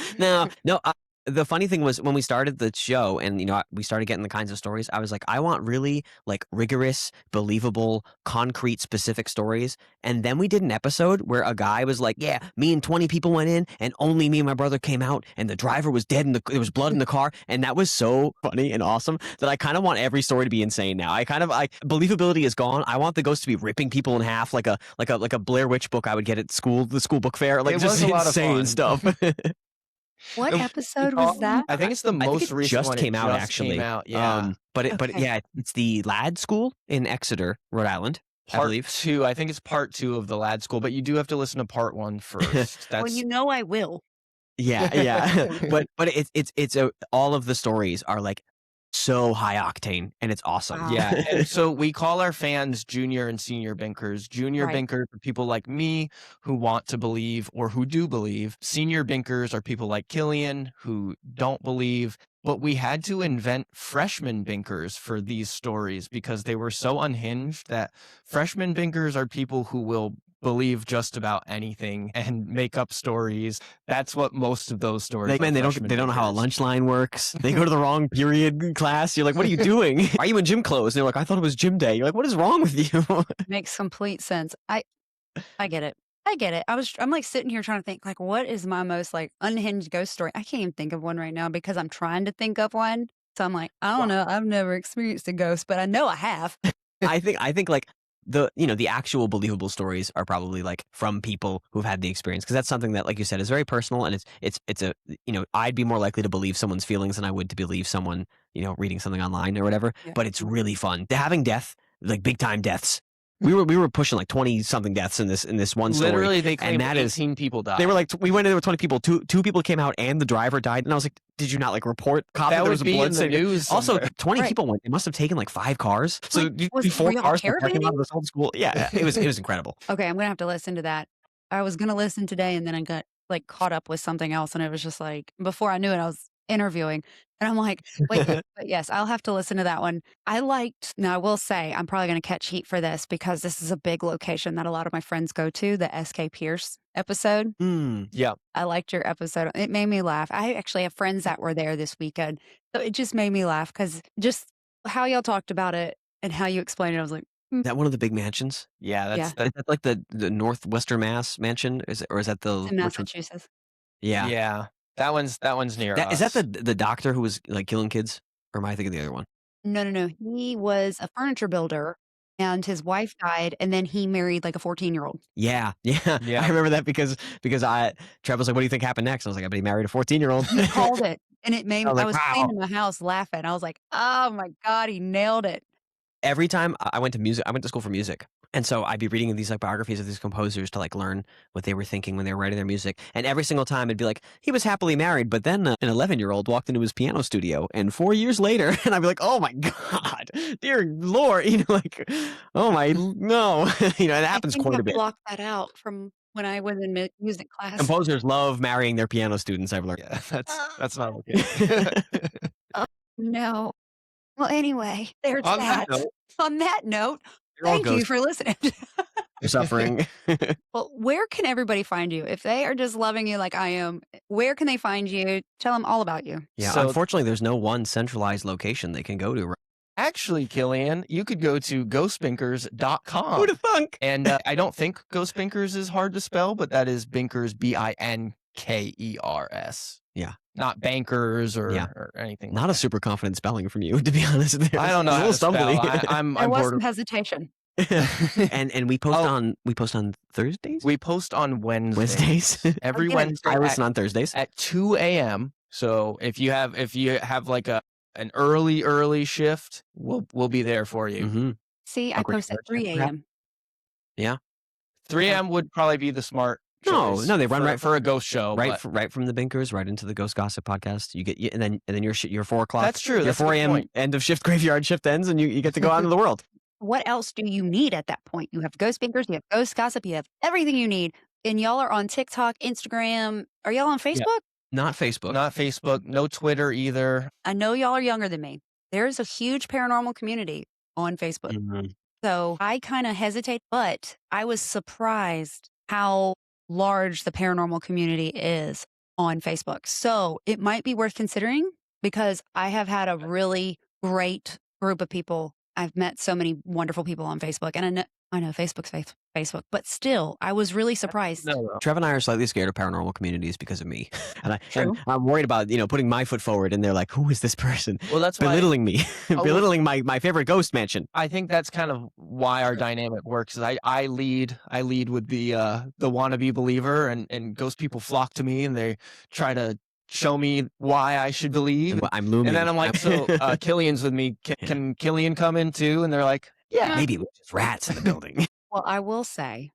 The funny thing was when we started the show and we started getting the kinds of stories, I was like, I want really like rigorous, believable, concrete, specific stories. And then we did an episode where a guy was like, yeah, me and 20 people went in and only me and my brother came out and the driver was dead and there was blood in the car. And that was so funny and awesome that I kind of want every story to be insane now. Believability is gone. I want the ghost to be ripping people in half like a Blair Witch book I would get at school, the school book fair. Like It just was a lot of insane fun. stuff. What It- episode was that? I think it's the I think most it recent just one. came It out just actually. Came out, yeah. But Okay. yeah, it's the Lad School in Exeter, Rhode Island, I Part believe. 2. I think it's part 2 of the Lad School, but you do have to listen to part 1 first. Well, That's you know I will. Yeah. But it's all of the stories are like so high octane, and it's awesome. Wow. Yeah. And so we call our fans junior and senior binkers. Junior Right. binkers are people like me who want to believe or who do believe. Senior binkers are people like Killian who don't believe. But we had to invent freshman binkers for these stories because they were so unhinged that freshman binkers are people who will believe just about anything and make up stories. That's what most of those stories are. They don't know how a lunch line works. They go to the wrong period in class. You're like, what are you doing? Why are you in gym clothes? And they're like, I thought it was gym day. You're like, what is wrong with you? Makes complete sense. I get it. I get it. I'm like sitting here trying to think like, what is my most like unhinged ghost story? I can't even think of one right now because I'm trying to think of one. So I'm like, I don't know. I've never experienced a ghost, but I know I have. I think like the actual believable stories are probably like from people who've had the experience, because that's something that, like you said, is very personal, and it's a I'd be more likely to believe someone's feelings than I would to believe someone reading something online or whatever. Yeah. But it's really fun. Having death, like big time deaths. We were pushing like 20 something deaths in this one story. Literally, they claimed and that 18 people died. They were like, we went in there with 20 people. Two people came out, and the driver died. And I was like, did you not like report? Copy that there would was a be blood in the stain? news. Also, somewhere. 20 Right. people went. They must have taken like 5 cars. So Wait, you 4 were y'all cars from the parking lot caravaning? of this whole school. Yeah, it was incredible. Okay, I'm gonna have to listen to that. I was gonna listen today, and then I got like caught up with something else, and it was just like before I knew it, I was interviewing, and I'm like, wait, but yes, I'll have to listen to that one. Now I will say I'm probably gonna catch heat for this because this is a big location that a lot of my friends go to. The SK Pierce episode. Yeah. I liked your episode. It made me laugh. I actually have friends that were there this weekend, so it just made me laugh because just how y'all talked about it and how you explained it. I was like, That one of the big mansions? Yeah. Yeah. Is that like the Northwestern Mass mansion? Is that the in which one? Massachusetts. Yeah. Yeah. That one's near us. Is that the doctor who was like killing kids? Or am I thinking of the other one? No. He was a furniture builder and his wife died and then he married like a 14-year-old. Yeah. Yeah. I remember that because Trev was like, what do you think happened next? I was like, I bet he married a 14-year-old. He called it and it made I was I like, was sitting wow. in my house laughing. I was like, oh my God, he nailed it. Every time I went to school for music. And so I'd be reading these like biographies of these composers to like learn what they were thinking when they were writing their music. And every single time it'd be like, he was happily married, but then an 11-year-old walked into his piano studio and 4 years later, and I'd be like, oh my God, dear Lord, like, oh my, no, it happens quite a bit. I blocked that out from when I was in music class. Composers love marrying their piano students, I've learned. Yeah. That's not okay. No. Well, anyway, there's On that. that note, On that note, You're all thank you ghosts. for listening. You're suffering. Well, where can everybody find you? If they are just loving you like I am, where can they find you? Tell them all about you. Yeah, So- unfortunately, there's no one centralized location they can go to. actually, Killian, you could go to ghostbinkers.com. Who'd have thunk? And I don't think Ghost Binkers is hard to spell, but that is Binkers, Binkers. Yeah. Not bankers or, Yeah. or anything. Not a super confident spelling from you, to be honest. There. I don't know. It's a How little to spell. stumbly. I'm There was bored. some hesitation. and we post Oh. on Thursdays? We post on Wednesdays? every Okay. Wednesday I at, listen on Thursdays. at 2 a.m. So if you have like an early shift, we'll be there for you. Mm-hmm. See, I Like post at research 3 perhaps? a.m. 3 a.m. would probably be the smart No, choice no, they run for, right- for a ghost show. Right, but right from the Binkers, right into the Ghost Gossip podcast. You get, and then your 4 o'clock. That's true. Your That's a 4 good a.m. point. end of shift graveyard shift ends, and you get to go out into the world. What else do you need at that point? You have Ghost Binkers, you have Ghost Gossip, you have everything you need. And y'all are on TikTok, Instagram. Are y'all on Facebook? Not Facebook. Not Facebook, no Twitter either. I know y'all are younger than me. There's a huge paranormal community on Facebook. Mhm. So I kind of hesitate, but I was surprised how large the paranormal community is on Facebook. So it might be worth considering because I have had a really great group of people. I've met so many wonderful people on Facebook, and I know Facebook's Facebook, but still, I was really surprised. No. Trev and I are slightly scared of paranormal communities because of me, and True. I'm worried about putting my foot forward, and they're like, "Who is this person?" Well, that's why Belittling me, Oh. belittling my favorite ghost mansion. I think that's kind of why our dynamic works. Is I lead with the wannabe believer, and ghost people flock to me and they try to show me why I should believe. And I'm looming. And then I'm like, so Killian's with me. Can Killian come in too? And they're like, yeah. maybe it was just rats in the building. Well, I will say,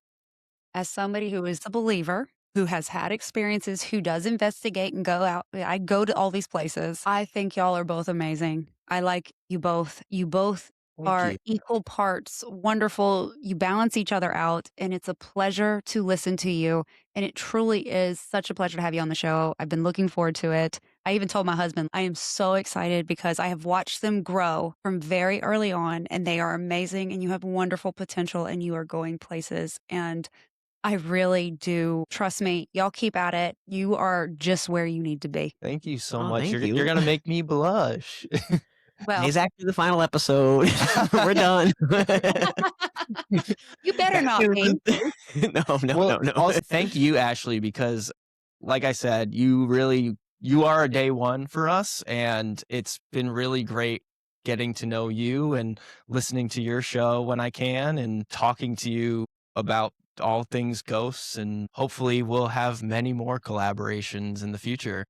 as somebody who is a believer, who has had experiences, who does investigate and go out. I go to all these places. I think y'all are both amazing. I like you both. You both Thank are you. equal parts wonderful. You balance each other out, and it's a pleasure to listen to you. And it truly is such a pleasure to have you on the show. I've been looking forward to it. I even told my husband, I am so excited because I have watched them grow from very early on, and they are amazing, and you have wonderful potential, and you are going places. And I really do. Trust me, y'all keep at it. You are just where you need to be. Thank you so Oh, much. thank You're you. gonna make me blush. Well, Today's actually the final episode. We're done. you better not be. No. Well, also thank you, Ashley, because like I said, you are a day one for us, and it's been really great getting to know you and listening to your show when I can and talking to you about all things ghosts, and hopefully we'll have many more collaborations in the future.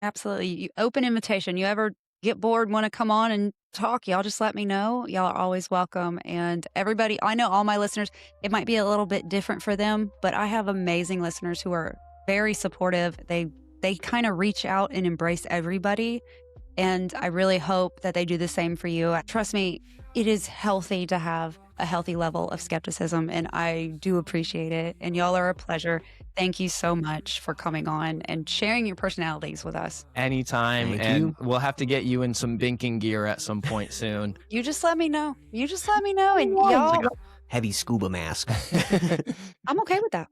Absolutely. Open invitation. You ever get bored, want to come on and talk, y'all just let me know. Y'all are always welcome. And everybody, I know all my listeners, it might be a little bit different for them, but I have amazing listeners who are very supportive. They kind of reach out and embrace everybody. And I really hope that they do the same for you. Trust me, it is healthy to have a healthy level of skepticism, and I do appreciate it. And y'all are a pleasure. Thank you so much for coming on and sharing your personalities with us. Anytime, Thank and you. we'll have to get you in some binking gear at some point soon. You just let me know. And y'all, Heavy scuba mask. I'm okay with that.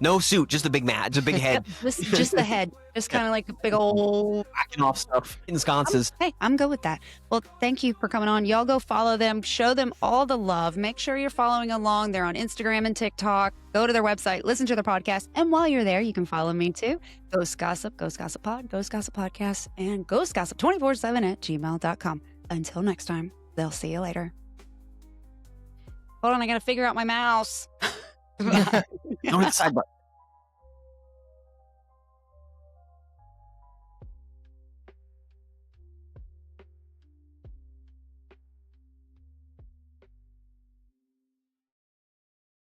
No suit, just a big mat, just a big head. Yep, just the head. Just kind of like a big old. Whacking off stuff in sconces. Hey, I'm good with that. Well, thank you for coming on. Y'all go follow them, show them all the love. Make sure you're following along. They're on Instagram and TikTok. Go to their website, listen to their podcast. And while you're there, you can follow me too. Ghost Gossip, Ghost Gossip Pod, Ghost Gossip Podcast, and Ghost Gossip 24/7 at gmail.com. Until next time, they'll see you later. Hold on, I got to figure out my mouse. Don't hit the side button.